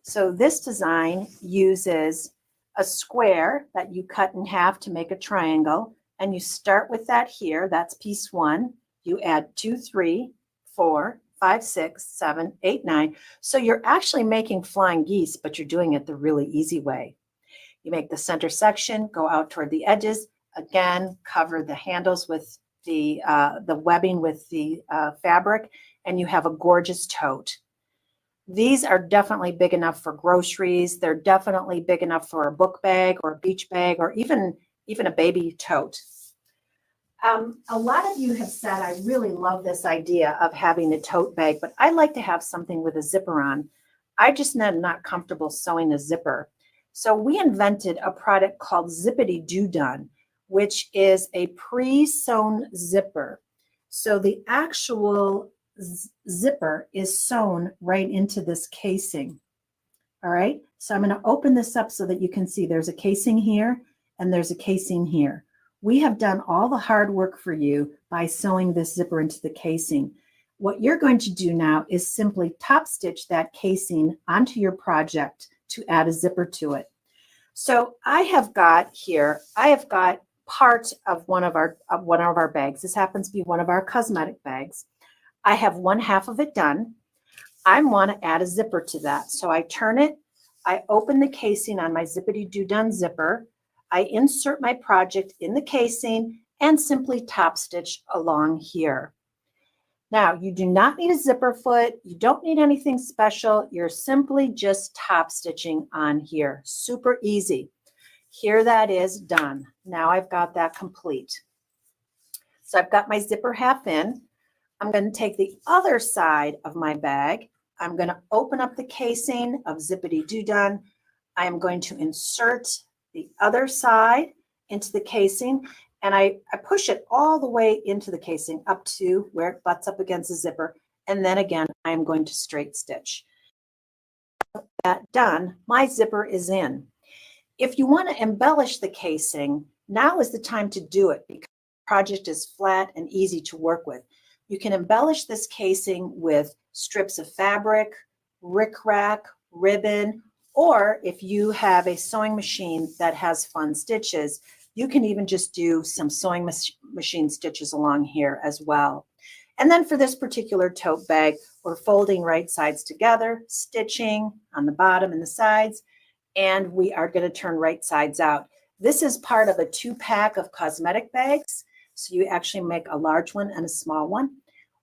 So this design uses a square that you cut in half to make a triangle. And you start with that here. That's piece 1. You add 2, 3, 4, 5, 6, 7, 8, 9. So you're actually making flying geese, but you're doing it the really easy way. You make the center section, go out toward the edges, again, cover the handles with the webbing with the fabric, and you have a gorgeous tote. These are definitely big enough for groceries. They're definitely big enough for a book bag or a beach bag or even a baby tote. A lot of you have said, I really love this idea of having a tote bag, but I like to have something with a zipper on. I just am not comfortable sewing a zipper. So we invented a product called Zippity Doo Done, which is a pre-sewn zipper. So the actual zipper is sewn right into this casing. All right, so I'm going to open this up so that you can see there's a casing here and there's a casing here. We have done all the hard work for you by sewing this zipper into the casing. What you're going to do now is simply top stitch that casing onto your project to add a zipper to it. So I have got part of one of our bags. This happens to be one of our cosmetic bags. I have 1/2 of it done. I want to add a zipper to that. So I turn it, I open the casing on my Zippity Doo Done zipper. I insert my project in the casing and simply top stitch along here. Now, you do not need a zipper foot. You don't need anything special. You're simply just top stitching on here. Super easy. Here that is done. Now I've got that complete. So I've got my zipper half in. I'm going to take the other side of my bag. I'm going to open up the casing of Zippity Doo Done. I am going to insert the other side into the casing, and I push it all the way into the casing up to where it butts up against the zipper, and then again I am going to straight stitch. That done, my zipper is in. If you want to embellish the casing, now is the time to do it because the project is flat and easy to work with. You can embellish this casing with strips of fabric, rickrack, ribbon, or if you have a sewing machine that has fun stitches, You can even just do some sewing machine stitches along here as well. And then for this particular tote bag, we're folding right sides together, stitching on the bottom and the sides, and we are going to turn right sides out. This is part of a 2-pack of cosmetic bags. So you actually make a large one and a small one.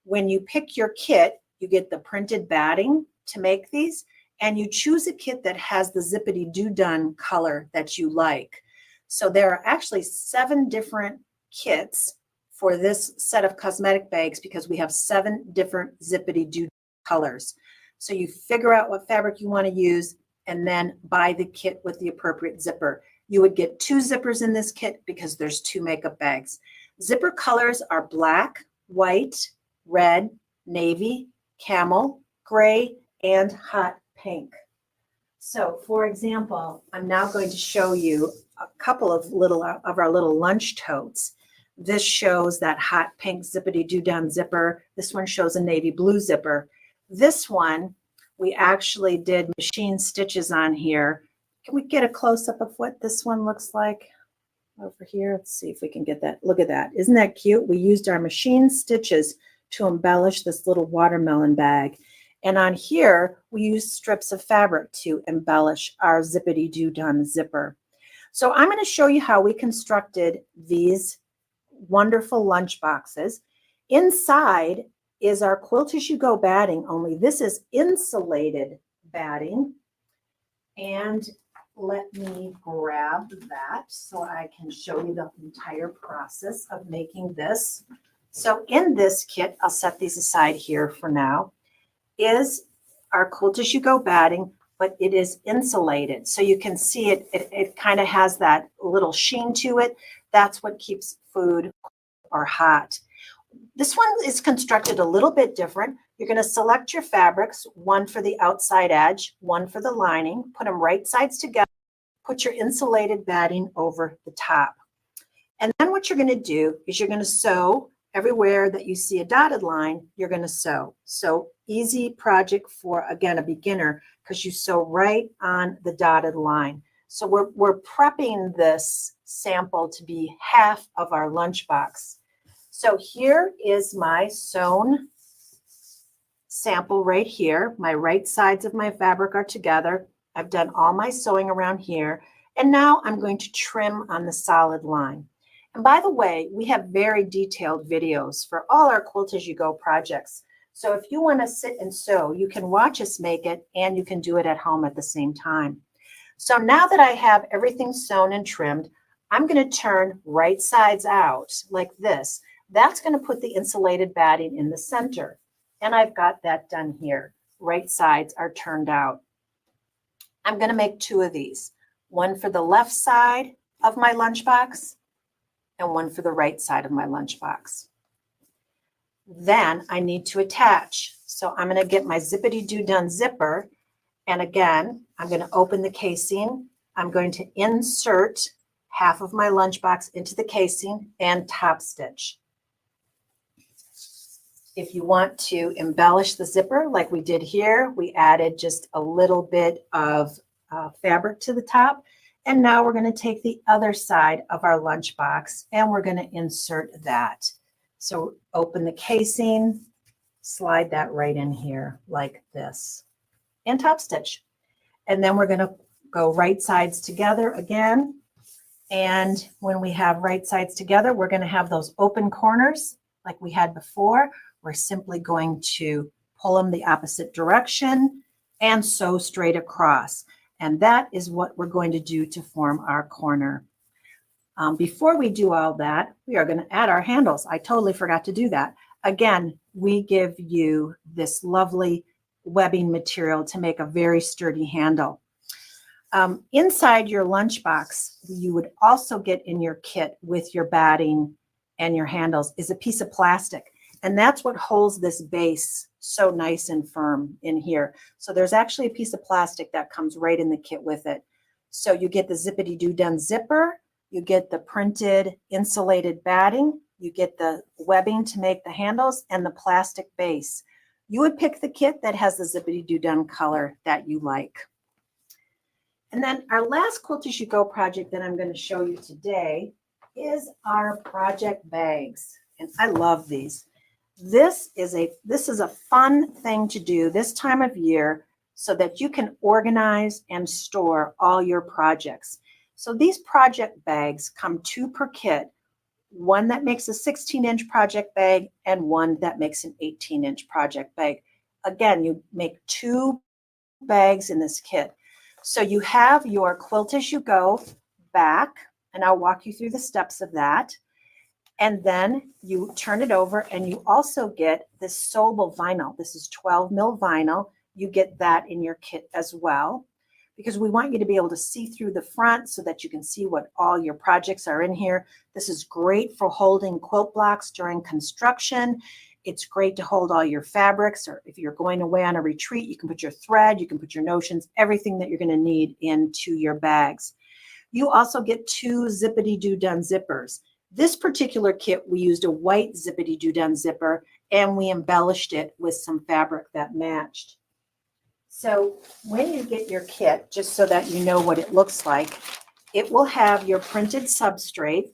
When you pick your kit, you get the printed batting to make these, and you choose a kit that has the zippity-doo-dah color that you like. So there are actually 7 different kits for this set of cosmetic bags because we have 7 different zippity-doo colors. So you figure out what fabric you want to use and then buy the kit with the appropriate zipper. You would get 2 zippers in this kit because there's 2 makeup bags. Zipper colors are black, white, red, navy, camel, gray, and hot pink. So for example, I'm now going to show you a couple of our little lunch totes. This shows that hot pink zippity-doo-dah zipper. This one shows a navy blue zipper. This one, we actually did machine stitches on here. Can we get a close-up of what this one looks like over here? Let's see if we can get that. Look at that. Isn't that cute? We used our machine stitches to embellish this little watermelon bag. And on here, we used strips of fabric to embellish our zippity-doo-dah zipper. So I'm going to show you how we constructed these wonderful lunch boxes. Inside is our Quilt As You Go batting, only this is insulated batting. And let me grab that so I can show you the entire process of making this. So in this kit, I'll set these aside here for now, is our Quilt As You Go batting, but it is insulated. So you can see it kind of has that little sheen to it. That's what keeps food or hot. This one is constructed a little bit different. You're going to select your fabrics, one for the outside edge, one for the lining, put them right sides together, put your insulated batting over the top. And then what you're going to do is you're going to sew everywhere that you see a dotted line, you're going to sew. So easy project for, again, a beginner, because you sew right on the dotted line. So we're prepping this sample to be half of our lunchbox. So here is my sewn sample right here. My right sides of my fabric are together. I've done all my sewing around here. And now I'm going to trim on the solid line. And by the way, we have very detailed videos for all our Quilt As You Go projects. So if you want to sit and sew, you can watch us make it and you can do it at home at the same time. So now that I have everything sewn and trimmed, I'm going to turn right sides out like this. That's going to put the insulated batting in the center. And I've got that done here. Right sides are turned out. I'm going to make 2 of these. One for the left side of my lunchbox and one for the right side of my lunchbox. Then I need to attach. So I'm going to get my zippity-doo-dah zipper. And again, I'm going to open the casing. I'm going to insert half of my lunchbox into the casing and top stitch. If you want to embellish the zipper like we did here, we added just a little bit of fabric to the top. And now we're going to take the other side of our lunchbox and we're going to insert that. So open the casing, slide that right in here like this, and top stitch. And then we're going to go right sides together again. And when we have right sides together, we're going to have those open corners like we had before. We're simply going to pull them the opposite direction and sew straight across. And that is what we're going to do to form our corner. Before we do all that, we are going to add our handles. I totally forgot to do that. Again, we give you this lovely webbing material to make a very sturdy handle. Inside your lunchbox, you would also get in your kit with your batting and your handles is a piece of plastic. And that's what holds this base so nice and firm in here. So there's actually a piece of plastic that comes right in the kit with it. So you get the zippity-doo-dah zipper, you get the printed insulated batting, you get the webbing to make the handles, and the plastic base. You would pick the kit that has the zippity-doo-dah color that you like. And then our last Quilt As You Go project that I'm going to show you today is our project bags. And I love these. This is a fun thing to do this time of year so that you can organize and store all your projects. So these project bags come 2 per kit, one that makes a 16-inch project bag and one that makes an 18-inch project bag. Again, you make 2 bags in this kit. So you have your Quilt As You Go back, and I'll walk you through the steps of that. And then you turn it over and you also get this sewable vinyl. This is 12 mil vinyl. You get that in your kit as well, because we want you to be able to see through the front so that you can see what all your projects are in here. This is great for holding quilt blocks during construction. It's great to hold all your fabrics, or if you're going away on a retreat, you can put your thread, you can put your notions, everything that you're going to need into your bags. You also get 2 zippity-doo-done zippers. This particular kit, we used a white zippity-doo-done zipper and we embellished it with some fabric that matched. So when you get your kit, just so that you know what it looks like, it will have your printed substrate.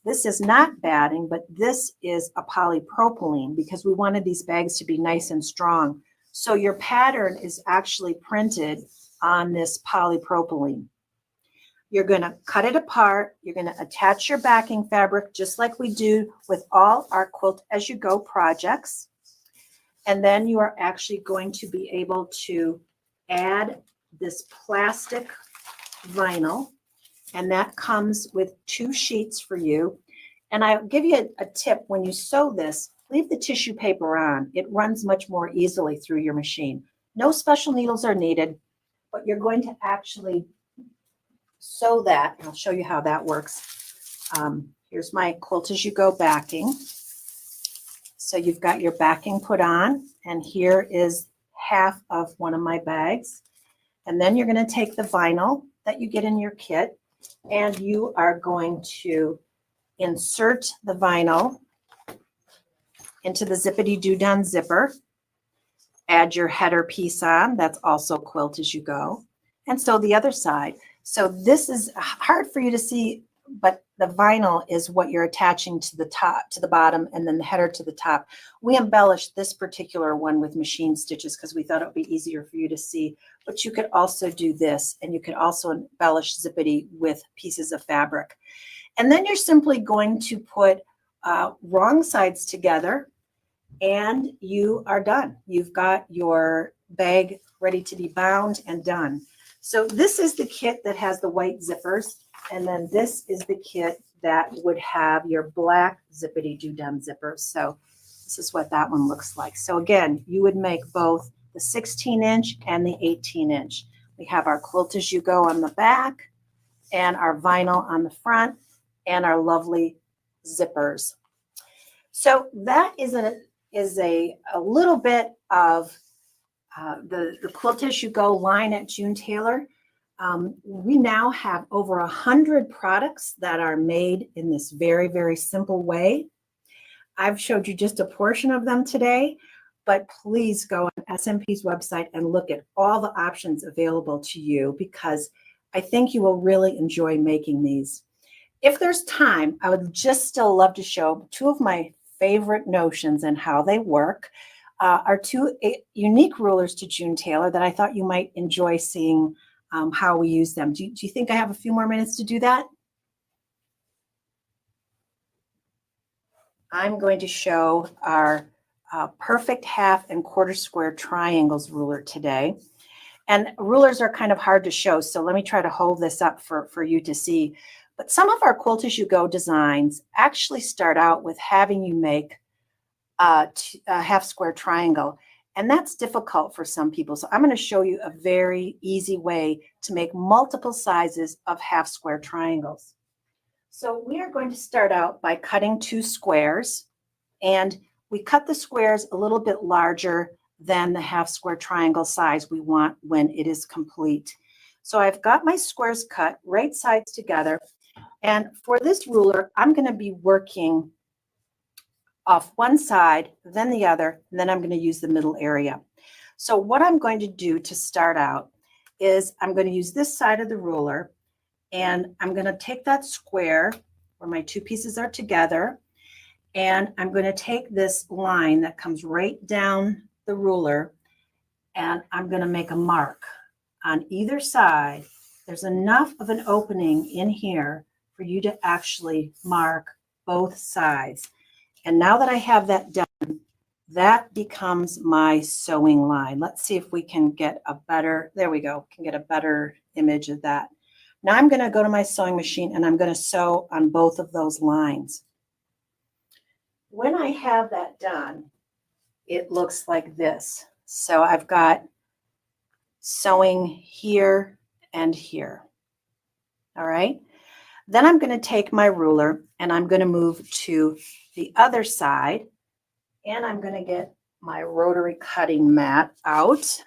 This is not batting, but this is a polypropylene because we wanted these bags to be nice and strong. So your pattern is actually printed on this polypropylene. You're going to cut it apart. You're going to attach your backing fabric just like we do with all our Quilt As You Go projects. And then you are actually going to be able to add this plastic vinyl, and that comes with 2 sheets for you. And I'll give you a tip. When you sew this, leave the tissue paper on. It runs much more easily through your machine. No special needles are needed, but you're going to actually sew that. I'll show you how that works. Here's my Quilt As You Go backing. So you've got your backing put on, and here is half of one of my bags. And then you're going to take the vinyl that you get in your kit, and you are going to insert the vinyl into the zippity-doo-done zipper. Add your header piece on. That's also Quilt As You Go. And sew the other side. So this is hard for you to see, but the vinyl is what you're attaching to the top, to the bottom, and then the header to the top. We embellished this particular one with machine stitches because we thought it would be easier for you to see, but you could also do this, and you could also embellish zippity with pieces of fabric. And then you're simply going to put wrong sides together, and you are done. You've got your bag ready to be bound and done. So this is the kit that has the white zippers, and then this is the kit that would have your black zippity-doo-dum zippers. So this is what that one looks like. So again, you would make both the 16-inch and the 18-inch. We have our Quilt As You Go on the back, and our vinyl on the front, and our lovely zippers. So that is a little bit of the Quilt As You Go line at June Tailor. We now have over 100 products that are made in this very, very simple way. I've showed you just a portion of them today, but please go on SMP's website and look at all the options available to you, because I think you will really enjoy making these. If there's time, I would just still love to show 2 of my favorite notions and how they work. Are 2 unique rulers to June Tailor that I thought you might enjoy seeing how we use them. Do you think I have a few more minutes to do that? I'm going to show our perfect half and quarter square triangles ruler today. And rulers are kind of hard to show, so let me try to hold this up for you to see. But some of our Quilt As You Go designs actually start out with having you make a half square triangle, and that's difficult for some people. So I'm going to show you a very easy way to make multiple sizes of half square triangles. So we are going to start out by cutting 2 squares, and we cut the squares a little bit larger than the half square triangle size we want when it is complete. So I've got my squares cut right sides together, and for this ruler I'm going to be working off one side, then the other, and then I'm going to use the middle area. So what I'm going to do to start out is I'm going to use this side of the ruler, and I'm going to take that square where my two pieces are together, and I'm going to take this line that comes right down the ruler, and I'm going to make a mark on either side. There's enough of an opening in here for you to actually mark both sides. And now that I have that done, that becomes my sewing line. Let's see if we can get a better, there we go, can get a better image of that. Now I'm going to go to my sewing machine and I'm going to sew on both of those lines. When I have that done, it looks like this. So I've got sewing here and here. All right. Then I'm going to take my ruler and I'm going to move to the other side, and I'm going to get my rotary cutting mat out.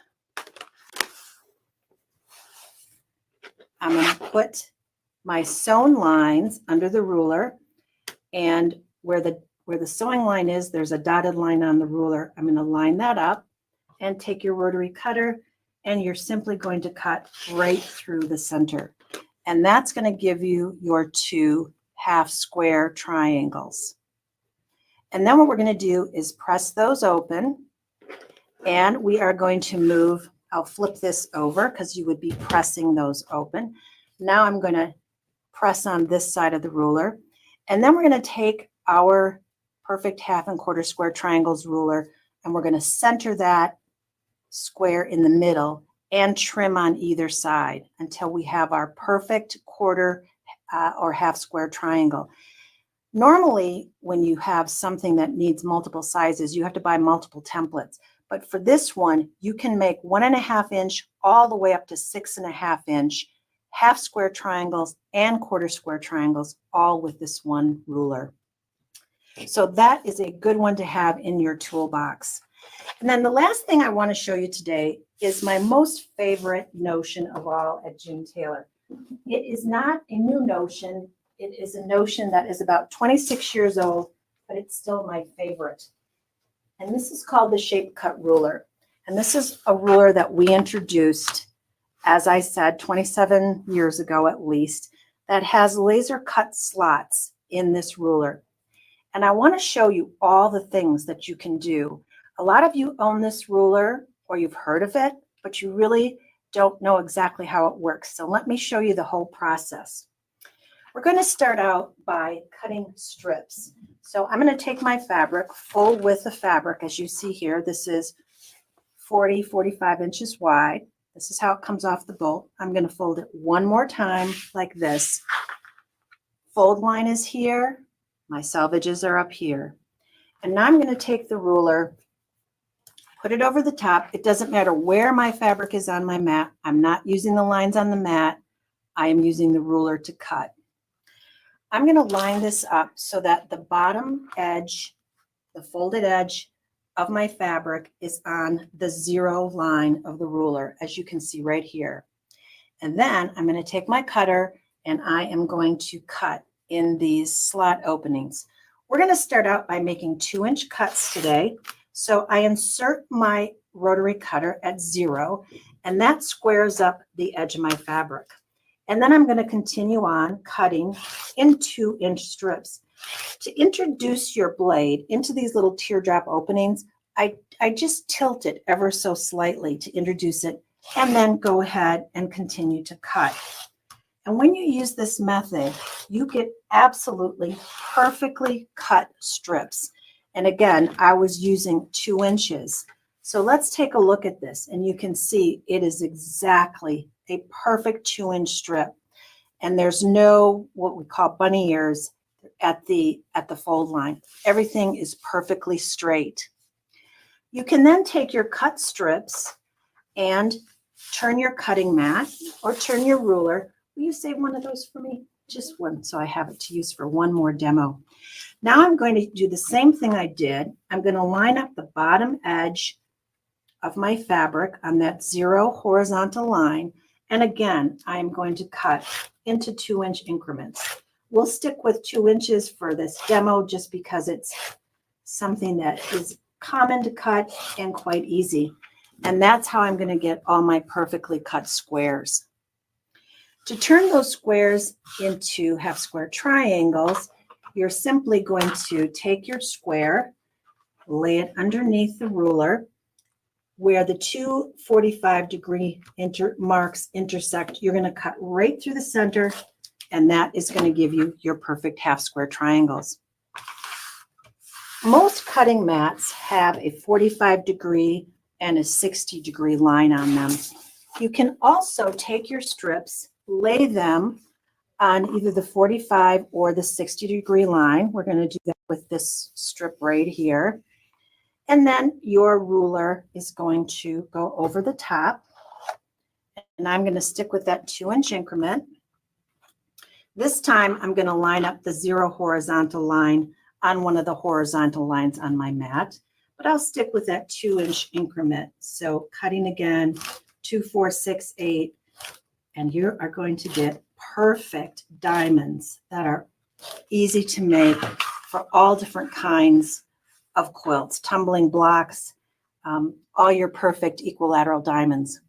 I'm going to put my sewn lines under the ruler, and where the sewing line is, there's a dotted line on the ruler. I'm going to line that up and take your rotary cutter, and you're simply going to cut right through the center. And that's going to give you your 2 half square triangles. And then what we're going to do is press those open, and we are going to move, I'll flip this over because you would be pressing those open. Now I'm going to press on this side of the ruler, and then we're going to take our perfect 1/2 and 1/4 square triangles ruler, and we're going to center that square in the middle and trim on either side until we have our perfect 1/4 or 1/2 square triangle. Normally, when you have something that needs multiple sizes, you have to buy multiple templates. But for this one, you can make 1.5 inch all the way up to 6.5 inch 1/2 square triangles and 1/4 square triangles, all with this one ruler. So that is a good one to have in your toolbox. And then the last thing I want to show you today is my most favorite notion of all at June Tailor. It is not a new notion. It is a notion that is about 26 years old, but it's still my favorite. And this is called the Shape Cut Ruler. And this is a ruler that we introduced, as I said, 27 years ago at least, that has laser cut slots in this ruler. And I want to show you all the things that you can do. A lot of you own this ruler or you've heard of it, but you really don't know exactly how it works. So let me show you the whole process. We're going to start out by cutting strips. So I'm going to take my fabric, full width of fabric, as you see here. This is 45 inches wide. This is how it comes off the bolt. I'm going to fold it one more time like this. Fold line is here. My selvages are up here. And now I'm going to take the ruler, put it over the top. It doesn't matter where my fabric is on my mat. I'm not using the lines on the mat. I am using the ruler to cut. I'm going to line this up so that the bottom edge, the folded edge of my fabric is on the 0 line of the ruler, as you can see right here. And then I'm going to take my cutter and I am going to cut in these slot openings. We're going to start out by making 2-inch cuts today. So I insert my rotary cutter at 0, and that squares up the edge of my fabric. And then I'm going to continue on cutting in 2-inch strips. To introduce your blade into these little teardrop openings, I just tilt it ever so slightly to introduce it, and then go ahead and continue to cut. And when you use this method, you get absolutely perfectly cut strips. And again, I was using 2 inches. So let's take a look at this, and you can see it is exactly a perfect 2-inch strip. And there's no what we call bunny ears at the fold line. Everything is perfectly straight. You can then take your cut strips and turn your cutting mat or turn your ruler. Will you save one of those for me? Just one, so I have it to use for one more demo. Now I'm going to do the same thing I did. I'm going to line up the bottom edge of my fabric on that 0 horizontal line. And again, I'm going to cut into 2-inch increments. We'll stick with 2 inches for this demo just because it's something that is common to cut and quite easy. And that's how I'm going to get all my perfectly cut squares. To turn those squares into half square triangles, you're simply going to take your square, lay it underneath the ruler. Where the two 45-degree marks intersect, you're going to cut right through the center, and that is going to give you your perfect half square triangles. Most cutting mats have a 45-degree and a 60-degree line on them. You can also take your strips, lay them on either the 45 or the 60-degree line. We're going to do that with this strip right here. And then your ruler is going to go over the top. And I'm going to stick with that 2-inch increment. This time I'm going to line up the 0 horizontal line on one of the horizontal lines on my mat. But I'll stick with that 2-inch increment. So cutting again, 2, 4, 6, 8. And you are going to get perfect diamonds that are easy to make for all different kinds of quilts, tumbling blocks, all your perfect equilateral diamonds.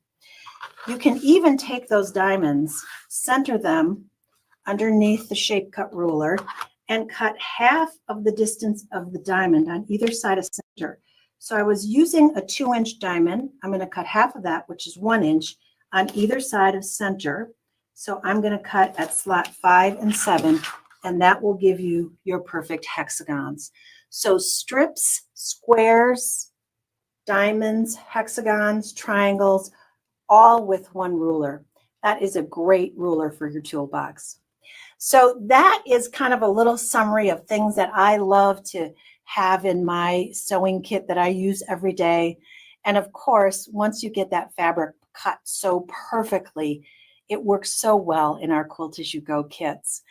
You can even take those diamonds, center them underneath the shape cut ruler, and cut half of the distance of the diamond on either side of center. So I was using a 2-inch diamond. I'm going to cut half of that, which is 1 inch, on either side of center. So I'm going to cut at slot 5 and 7, and that will give you your perfect hexagons. So strips, squares, diamonds, hexagons, triangles, all with one ruler. That is a great ruler for your toolbox. So that is kind of a little summary of things that I love to have in my sewing kit that I use every day. And of course, once you get that fabric cut so perfectly, it works so well in our Quilt As You Go kits.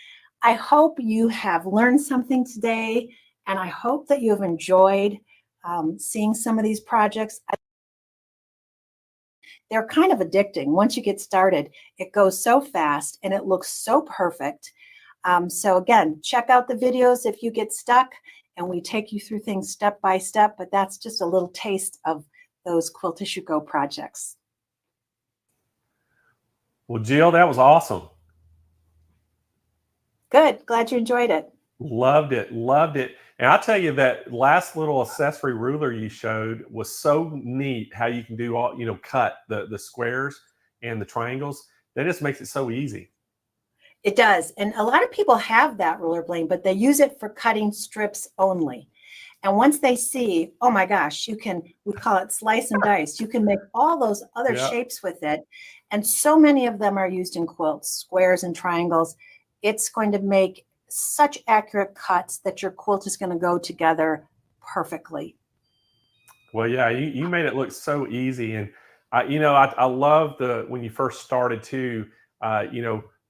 I hope you have learned something today, and I hope that you have enjoyed seeing some of these projects. They're kind of addicting. Once you get started, it goes so fast and it looks so perfect. So again, check out the videos if you get stuck, and we take you through things step by step, but that's just a little taste of those Quilt As You Go projects. Well, Jill, that was awesome. Good. Glad you enjoyed it. Loved it. Loved it. And I'll tell you, that last little accessory ruler you showed was so neat, how you can do all, cut the squares and the triangles. That just makes it so easy. It does. And a lot of people have that ruler, Blaine, but they use it for cutting strips only. And once they see, oh my gosh, we call it slice and dice. You can make all those other shapes with it. And so many of them are used in quilts, squares and triangles. It's going to make such accurate cuts that your quilt is going to go together perfectly. Well, yeah, you made it look so easy. And, I love when you first started too,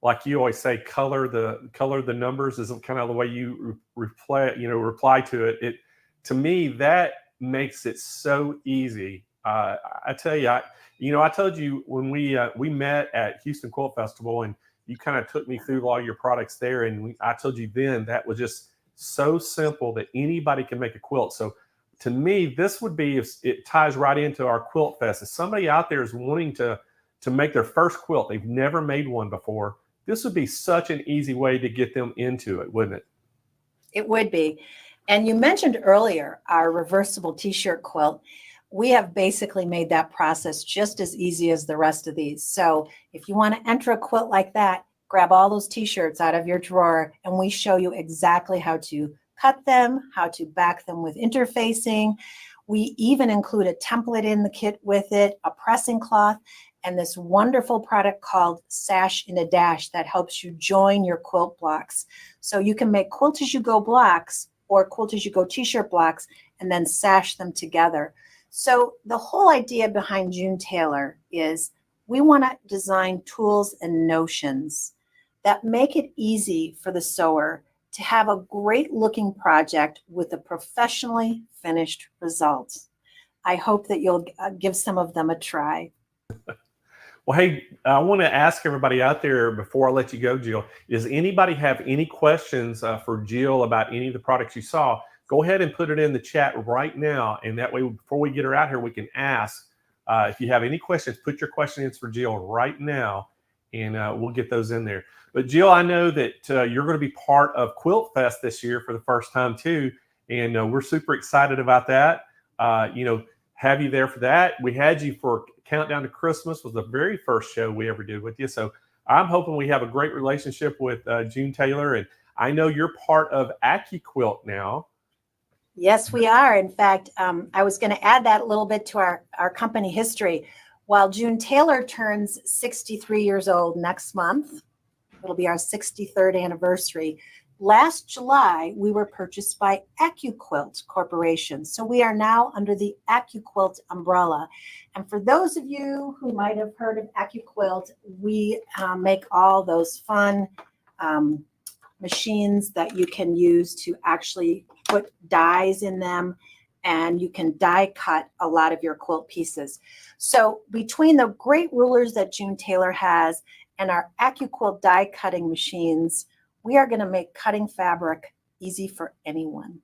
like you always say, color the numbers is kind of the way you reply to it. To me, that makes it so easy. I tell you, I told you when we met at Houston Quilt Festival, and you kind of took me through all your products there, and I told you then that was just so simple that anybody can make a quilt. So to me, this would be, it ties right into our Quilt Fest. If somebody out there is wanting to make their first quilt, they've never made one before, this would be such an easy way to get them into it, wouldn't it? It would be. And you mentioned earlier our reversible t-shirt quilt. We have basically made that process just as easy as the rest of these. So if you want to enter a quilt like that, grab all those t-shirts out of your drawer, and we show you exactly how to cut them, how to back them with interfacing. We even include a template in the kit with it, a pressing cloth, and this wonderful product called Sash in a Dash that helps you join your quilt blocks. So you can make Quilt As You Go blocks or Quilt As You Go t-shirt blocks and then sash them together. So the whole idea behind June Tailor is we want to design tools and notions that make it easy for the sewer to have a great looking project with a professionally finished result. I hope that you'll give some of them a try. Well, hey, I want to ask everybody out there before I let you go, Jill, does anybody have any questions for Jill about any of the products you saw? Go ahead and put it in the chat right now. And that way, before we get her out here, we can ask If you have any questions, put your questions for Jill right now, and we'll get those in there. But Jill, I know that you're going to be part of Quilt Fest this year for the first time too, and we're super excited about that. Have you there for that. We had you for Countdown to Christmas, was the very first show we ever did with you. So I'm hoping we have a great relationship with June Tailor, and I know you're part of AccuQuilt now. Yes, we are. In fact, I was going to add that a little bit to our company history. While June Tailor turns 63 years old next month, it'll be our 63rd anniversary. Last July, we were purchased by AccuQuilt Corporation. So we are now under the AccuQuilt umbrella. And for those of you who might have heard of AccuQuilt, we make all those fun machines that you can use to actually put dies in them, and you can die cut a lot of your quilt pieces. So between the great rulers that June Tailor has and our AccuQuilt die cutting machines, we are going to make cutting fabric easy for anyone.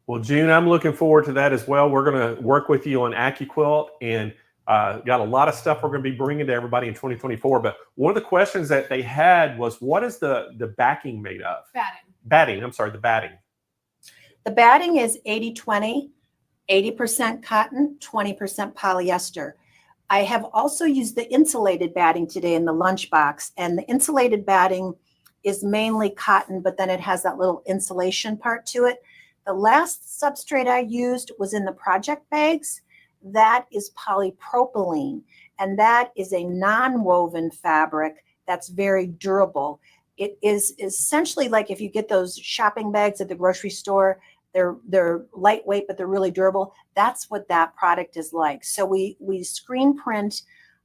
Well, June, I'm looking forward to that as well. We're going to work with you on AccuQuilt, and got a lot of stuff we're going to be bringing to everybody in 2024. But one of the questions that they had was, what is the backing made of? Batting. I'm sorry, the batting. The batting is 80-20, 80% cotton, 20% polyester. I have also used the insulated batting today in the lunchbox, and the insulated batting is mainly cotton, but then it has that little insulation part to it. The last substrate I used was in the project bags. That is polypropylene, and that is a non-woven fabric that's very durable. It is essentially like if you get those shopping bags at the grocery store, they're lightweight, but they're really durable. That's what that product is like. So we screen print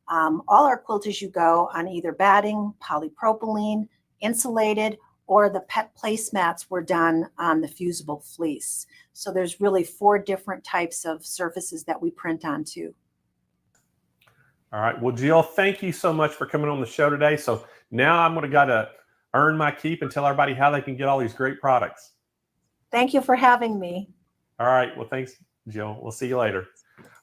all our Quilt As You Go on either batting, polypropylene, insulated, or the pet placemats were done on the fusible fleece. So there's really 4 different types of surfaces that we print onto. All right. Well, Jill, thank you so much for coming on the show today. So now I'm going to earn my keep and tell everybody how they can get all these great products. Thank you for having me. All right. Well, thanks, Jill. We'll see you later.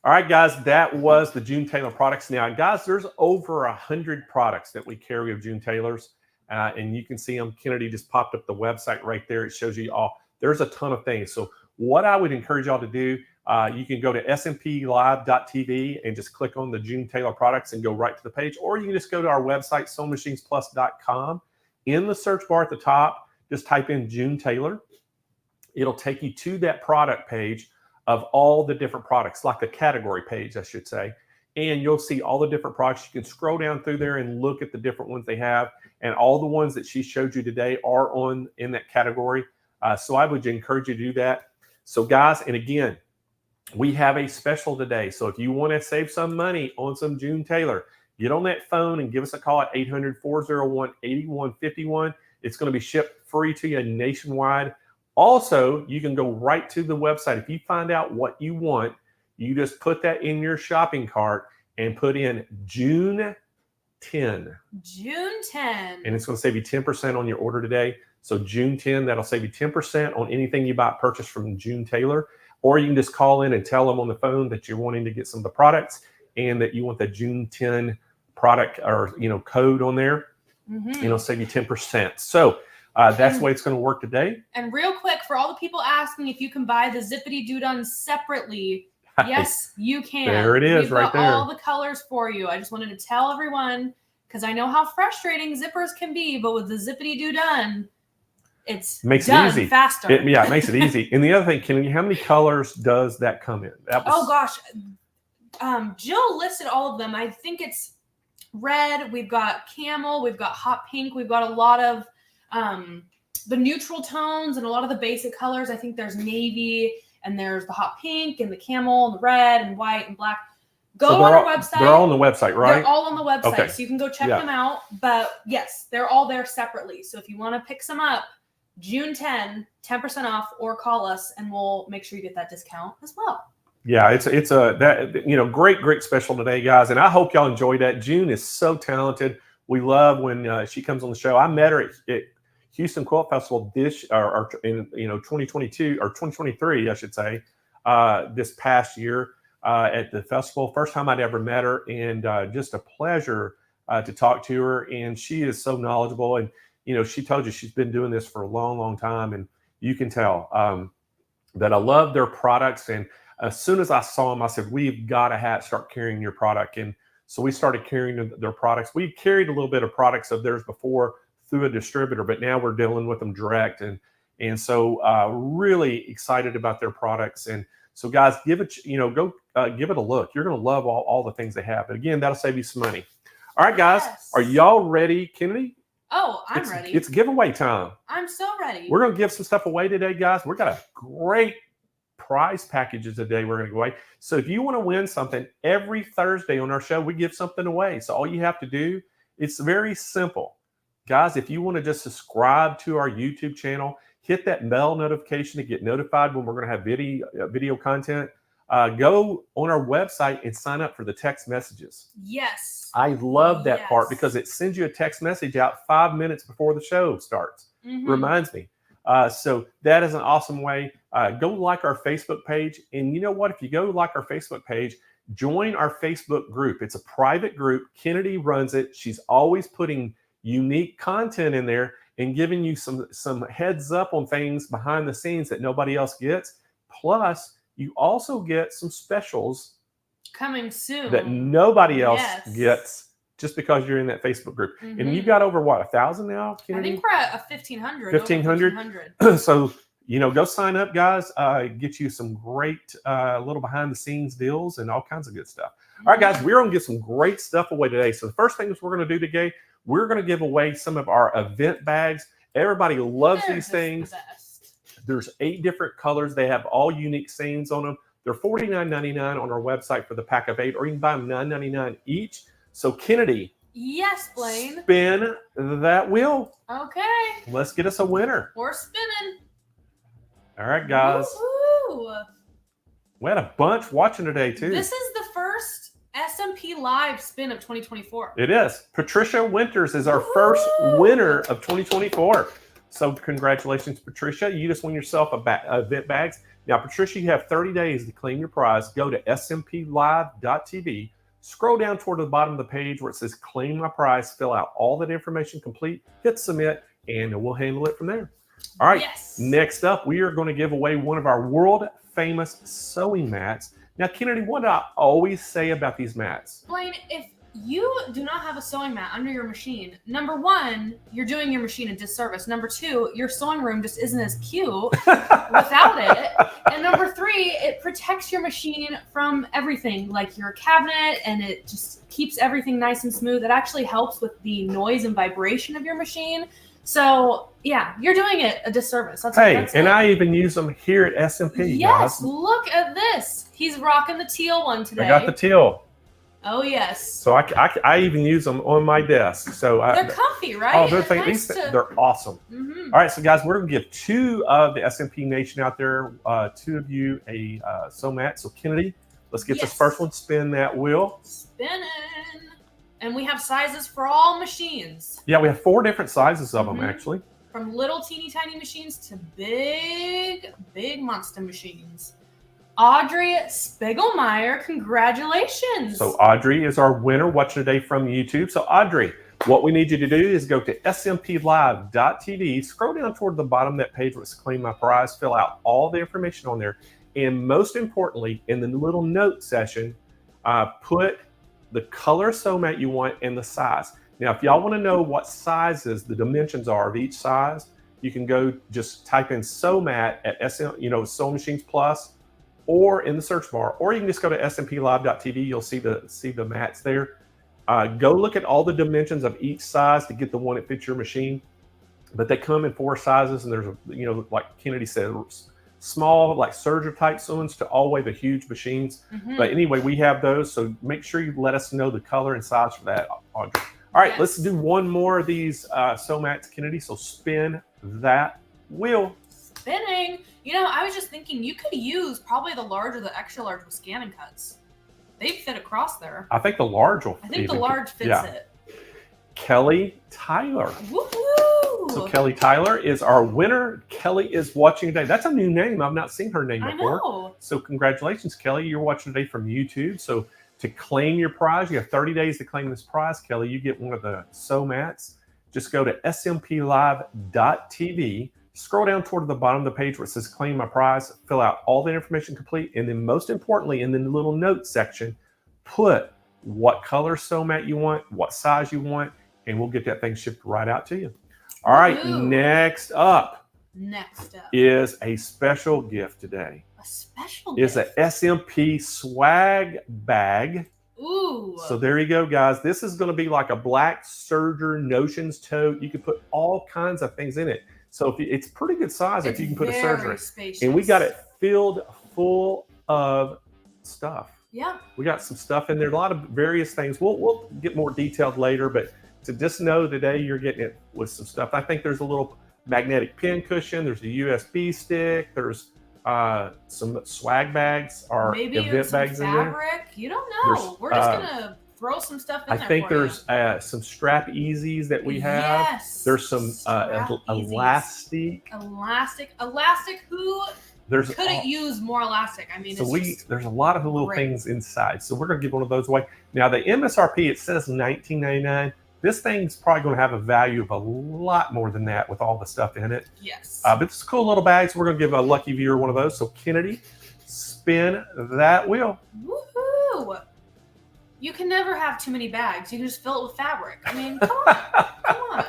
All right, guys, that was the June Tailor products. Now, guys, there's over 100 products that we carry of June Tailor's, and you can see them. Kennedy just popped up the website right there. It shows you all. There's a ton of things. So what I would encourage y'all to do, you can go to smplive.tv and just click on the June Tailor products and go right to the page, or you can just go to our website, SewingMachinesPlus.com. In the search bar at the top, just type in June Tailor. It'll take you to that product page of all the different products, like the category page, I should say. And you'll see all the different products. You can scroll down through there and look at the different ones they have. And all the ones that she showed you today are in that category. So I would encourage you to do that. So guys, and again, we have a special today. So if you want to save some money on some June Tailor, get on that phone and give us a call at 800-401-8151. It's going to be shipped free to you nationwide. Also, you can go right to the website. If you find out what you want, you just put that in your shopping cart and put in June 10. June 10. And it's going to save you 10% on your order today. So June 10, that'll save you 10% on anything you buy purchased from June Tailor. Or you can just call in and tell them on the phone that you're wanting to get some of the products and that you want the June 10 product or code on there. And it'll save you 10%. So that's the way it's going to work today. And real quick, for all the people asking if you can buy the Zippity Doo-Dun separately, yes, you can. There it is. We've right got there. all the colors for you. I just wanted to tell everyone, because I know how frustrating zippers can be, but with the Zippity Doo-Dun, it's makes done it easy faster. It makes it easy. And the other thing, Kennedy, how many colors does that come in? Oh gosh, Jill listed all of them. I think it's red. We've got camel. We've got hot pink. We've got a lot of the neutral tones and a lot of the basic colors. I think there's navy and there's the hot pink and the camel and the red and white and black. Go on our website. They're all on the website, right? They're all on the website, okay. So you can go check them out. But yes, they're all there separately. So if you want to pick some up, June 10, 10% off, or call us and we'll make sure you get that discount as well. Yeah, it's great special today, guys, and I hope y'all enjoyed that. June is so talented. We love when she comes on the show. I met her at Houston Quilt Festival in 2022 or 2023, I should say, this past year. at the festival. First time I'd ever met her, and just a pleasure to talk to her. And she is so knowledgeable. And, she told you she's been doing this for a long, long time. And you can tell that I love their products. And as soon as I saw them, I said, we've got to start carrying your product. And so we started carrying their products. We carried a little bit of products of theirs before through a distributor, but now we're dealing with them direct. And so really excited about their products. And so guys, give it a look. You're going to love all the things they have. But again, that'll save you some money. All right, guys, Are y'all ready, Kennedy? Oh, I'm ready. It's giveaway time. I'm so ready. We're going to give some stuff away today, guys. We've got a great prize packages today we're going to give away. So if you want to win something, every Thursday on our show, we give something away. So all you have to do, it's very simple. Guys, if you want to just subscribe to our YouTube channel, hit that bell notification to get notified when we're going to have video content. Go on our website and sign up for the text messages. Yes. I love that part because it sends you a text message out 5 minutes before the show starts. Reminds me. So that is an awesome way. Go like our Facebook page. And you know what? If you go like our Facebook page, join our Facebook group. It's a private group. Kennedy runs it. She's always putting unique content in there and giving you some heads up on things behind the scenes that nobody else gets. Plus, you also get some specials coming soon that nobody else gets just because you're in that Facebook group. And you've got over 1,000 now, Kennedy? I think we're at 1,500. 1,500. So, go sign up, guys. Get you some great little behind the scenes deals and all kinds of good stuff. All right, guys, we're going to get some great stuff away today. So the first thing is we're going to do today, we're going to give away some of our event bags. Everybody loves these things. There's 8 different colors. They have all unique sayings on them. They're $49.99 on our website for the pack of 8, or you can buy them $9.99 each. So Kennedy. Yes, Blaine. Spin that wheel. Okay. Let's get us a winner. We're spinning. All right, guys. Woo-hoo. We had a bunch watching today, too. This is the first SMP Live spin of 2024. It is. Patricia Winters is our first winner of 2024. So congratulations, Patricia. You just won yourself event bags. Now, Patricia, you have 30 days to claim your prize. Go to smplive.tv. Scroll down toward the bottom of the page where it says claim my prize. Fill out all that information complete. Hit submit, and we'll handle it from there. All right. Yes. Next up, we are going to give away one of our world famous sewing mats. Now, Kennedy, what do I always say about these mats? Blaine, if you do not have a sewing mat under your machine, number 1, you're doing your machine a disservice. Number 2, your sewing room just isn't as cute without it. And number 3, it protects your machine from everything, like your cabinet, and it just keeps everything nice and smooth. It actually helps with the noise and vibration of your machine. So, yeah, you're doing it a disservice. That's and I even use them here at SMP. Yes, guys. Look at this. He's rocking the teal one today. I got the teal. Oh, yes. So I even use them on my desk. So they're comfy, right? Oh, they're awesome. All right, so guys, we're going to give 2 of the SMP Nation out there, 2 of you a sew mat. So Kennedy, let's get this first one. Spin that wheel. Spinning. And we have sizes for all machines. Yeah, we have 4 different sizes of them, actually. From little teeny tiny machines to big monster machines. Audrey Spiegelmeyer, congratulations. So Audrey is our winner watching today from YouTube. So Audrey, what we need you to do is go to smplive.tv, scroll down toward the bottom of that page where it's claim my prize, fill out all the information on there. And most importantly, in the little note section, put the color sew mat you want and the size. Now, if y'all want to know what sizes, the dimensions are of each size, you can go just type in sew mat at Sewing Machines Plus, or in the search bar, or you can just go to smplive.tv. You'll see the mats there. Go look at all the dimensions of each size to get the one that fits your machine. But they come in 4 sizes, and there's like Kennedy said, small like serger type sewings to all the way the huge machines. But anyway, we have those. So make sure you let us know the color and size for that, Audrey. All right, let's do one more of these sew mats, Kennedy. So spin that wheel. Spinning. I was just thinking you could use probably the large or the extra large with scanning cuts. They fit across there. I think the large will. I think the large fits it. Kelly Tyler. Woohoo! So Kelly Tyler is our winner. Kelly is watching today. That's a new name. I've not seen her name I before. know. So congratulations, Kelly. You're watching today from YouTube. So to claim your prize, you have 30 days to claim this prize, Kelly. You get one of the sew mats. Just go to smplive.tv. Scroll down toward the bottom of the page where it says claim my prize. Fill out all the information complete. And then most importantly, in the little notes section, put what color sew mat you want, what size you want, and we'll get that thing shipped right out to you. All right, Woohoo. next up Next up. is a special gift today. A special Is gift. a SMP swag bag. Ooh. So there you go, guys. This is going to be like a black serger notions tote. You can put all kinds of things in it. So if it's pretty good size if you can put a serger in. Spacious. And we got it filled full of stuff. Yeah. We got some stuff in there, a lot of various things. We'll get more detailed later, but to just know today you're getting it with some stuff. I think there's a little magnetic pin cushion. There's a USB stick. There's some swag bags or Maybe event some bags in there. fabric. You don't know. There's, We're just gonna throw some stuff in I there. think for there's some strap easies that we have. Yes. There's some Strap easies. elastic. Elastic. Who There's couldn't use more elastic? I mean, So it's just there's a lot of little great. things inside. So we're going to give one of those away. Now the MSRP, it says $19.99. This thing's probably going to have a value of a lot more than that with all the stuff in it. Yes. But it's a cool little bag. So we're going to give a lucky viewer one of those. So Kennedy, spin that wheel. Woohoo! You can never have too many bags. You can just fill it with fabric. I mean, come on. Come on.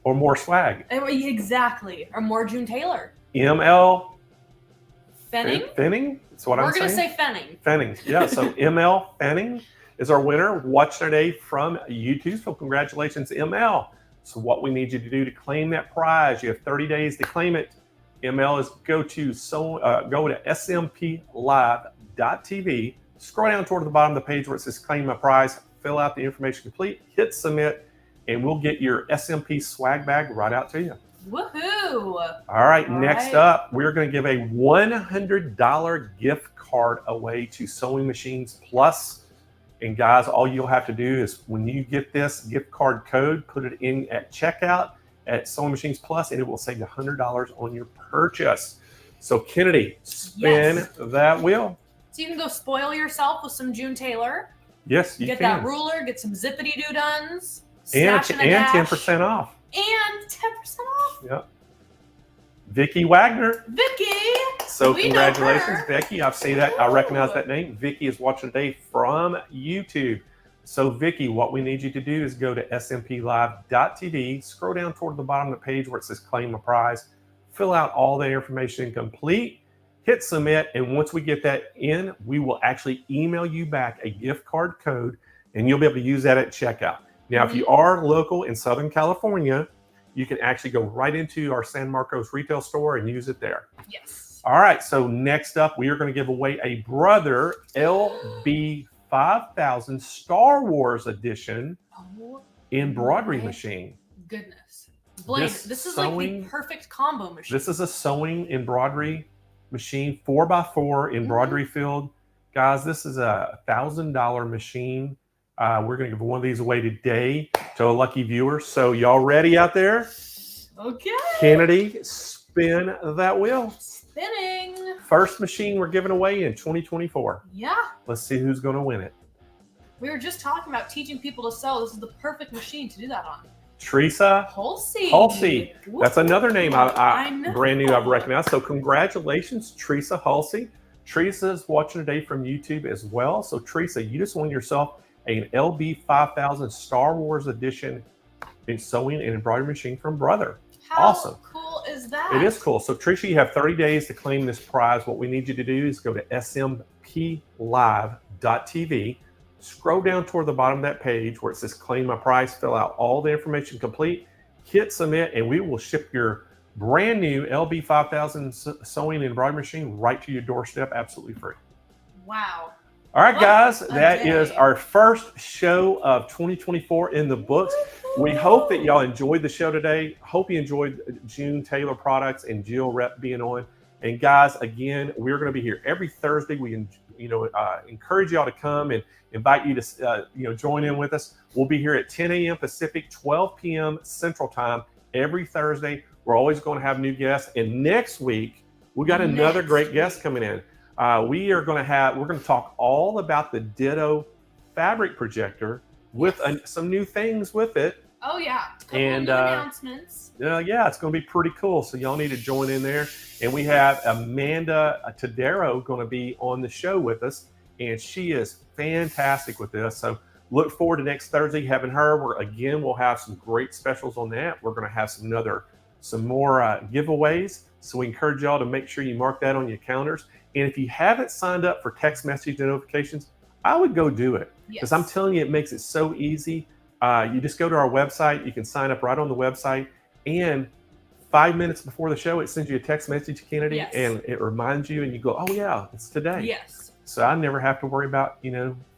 Or more swag. Exactly. Or more June Tailor. ML Fenning? Fenning? That's what We're I'm saying. going to say Fenning. Fenning. Yeah, so ML Fenning is our winner. Watch today from YouTube. So congratulations, ML. So what we need you to do to claim that prize, you have 30 days to claim it. ML is go to smplive.tv. Scroll down toward the bottom of the page where it says claim my prize. Fill out the information complete. Hit submit, and we'll get your SMP swag bag right out to you. Woohoo! All right, All next right. up, we're going to give a $100 gift card away to Sewing Machines Plus. And guys, all you'll have to do is when you get this gift card code, put it in at checkout at Sewing Machines Plus, and it will save you $100 on your purchase. So Kennedy, spin Yes. that wheel. So you can go spoil yourself with some June Tailor. Yes, you Get can. that ruler, get some zippity-doo-duns. And stash in a dash, 10% off. And 10% off. Yep. Vicky Wagner. Vicky! So We know congratulations, her. Vicky. I've seen that. I recognize that name. Vicky is watching today from YouTube. So Vicky, what we need you to do is go to smplive.tv, scroll down toward the bottom of the page where it says claim a prize, fill out all the information complete, hit submit, and once we get that in, we will actually email you back a gift card code, and you'll be able to use that at checkout. Now, if you are local in Southern California, you can actually go right into our San Marcos retail store and use it there. Yes. All right, so next up, we are going to give away a Brother LB5000 Star Wars Edition Oh, embroidery my machine. goodness. Blaine, This this is like sewing- the perfect combo machine. This is a sewing embroidery machine, 4x4 embroidery field. Guys, this is a $1,000 machine. We're going to give one of these away today to a lucky viewer. So y'all ready out there? Okay. Kennedy, spin that wheel. Spinning. First machine we're giving away in 2024. Yeah. Let's see who's going to win it. We were just talking about teaching people to sew. This is the perfect machine to do that on. Teresa Halsey. Halsey. That's another name I know. brand new I've recognized. So congratulations, Teresa Halsey. Teresa is watching today from YouTube as well. So Teresa, you just won yourself an LB5000 Star Wars Edition in sewing and embroidery machine from Brother. How Awesome. cool is that? It is cool. So Teresa, you have 30 days to claim this prize. What we need you to do is go to smplive.tv, scroll down toward the bottom of that page where it says claim my prize, fill out all the information complete, hit submit, and we will ship your brand new LB5000 sewing and embroidery machine right to your doorstep absolutely free. Wow. All right, What guys, a that is day. our first show of 2024 in the books. We hope that y'all enjoyed the show today. Hope you enjoyed June Tailor products and Jill Repp being on. And guys, again, we're going to be here every Thursday. We encourage y'all to come and invite you to join in with us. We'll be here at 10 a.m. Pacific, 12 p.m. Central Time every Thursday. We're always going to have new guests. And next week, we got another great guest coming in. We're going to talk all about the Ditto fabric projector with some new things with it. Oh yeah, and new announcements. Yeah, it's going to be pretty cool. So y'all need to join in there. And we have Amanda Tadero going to be on the show with us, and she is fantastic with this. So look forward to next Thursday having her. We'll have some great specials on that. We're going to have some more giveaways. So we encourage y'all to make sure you mark that on your calendars. And if you haven't signed up for text message notifications, I would go do it, because I'm telling you, it makes it so easy. You just go to our website. You can sign up right on the website, and 5 minutes before the show, it sends you a text message, Kennedy, and it reminds you, and you go, "Oh yeah, it's today." Yes. So I never have to worry about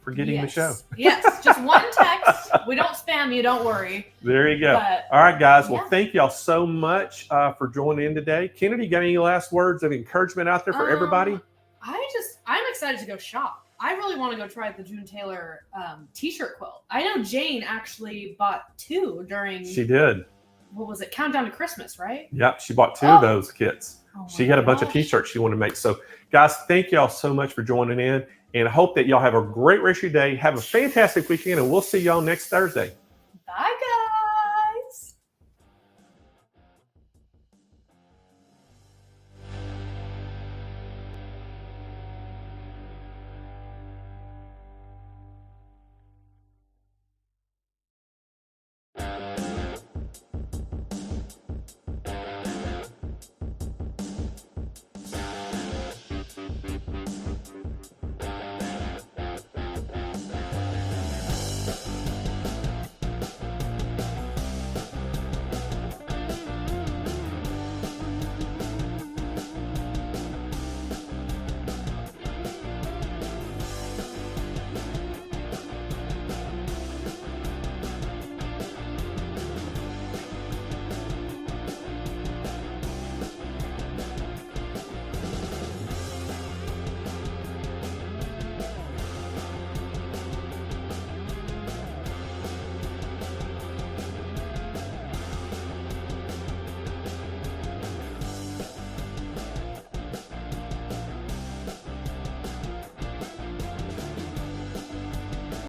forgetting the show. Yes, just one text. We don't spam you. Don't worry. There you go. But, all right, guys. Well, thank y'all so much for joining in today. Kennedy, got any last words of encouragement out there for everybody? I'm excited to go shop. I really want to go try the June Tailor t-shirt quilt. I know Jane actually bought 2 during. She did. What was it? Countdown to Christmas, right? Yep, she bought 2 of those kits. Oh she had a bunch of t-shirts she wanted to make. So, guys, thank y'all so much for joining in, and I hope that y'all have a great rest of your day. Have a fantastic weekend, and we'll see y'all next Thursday. Bye, guys.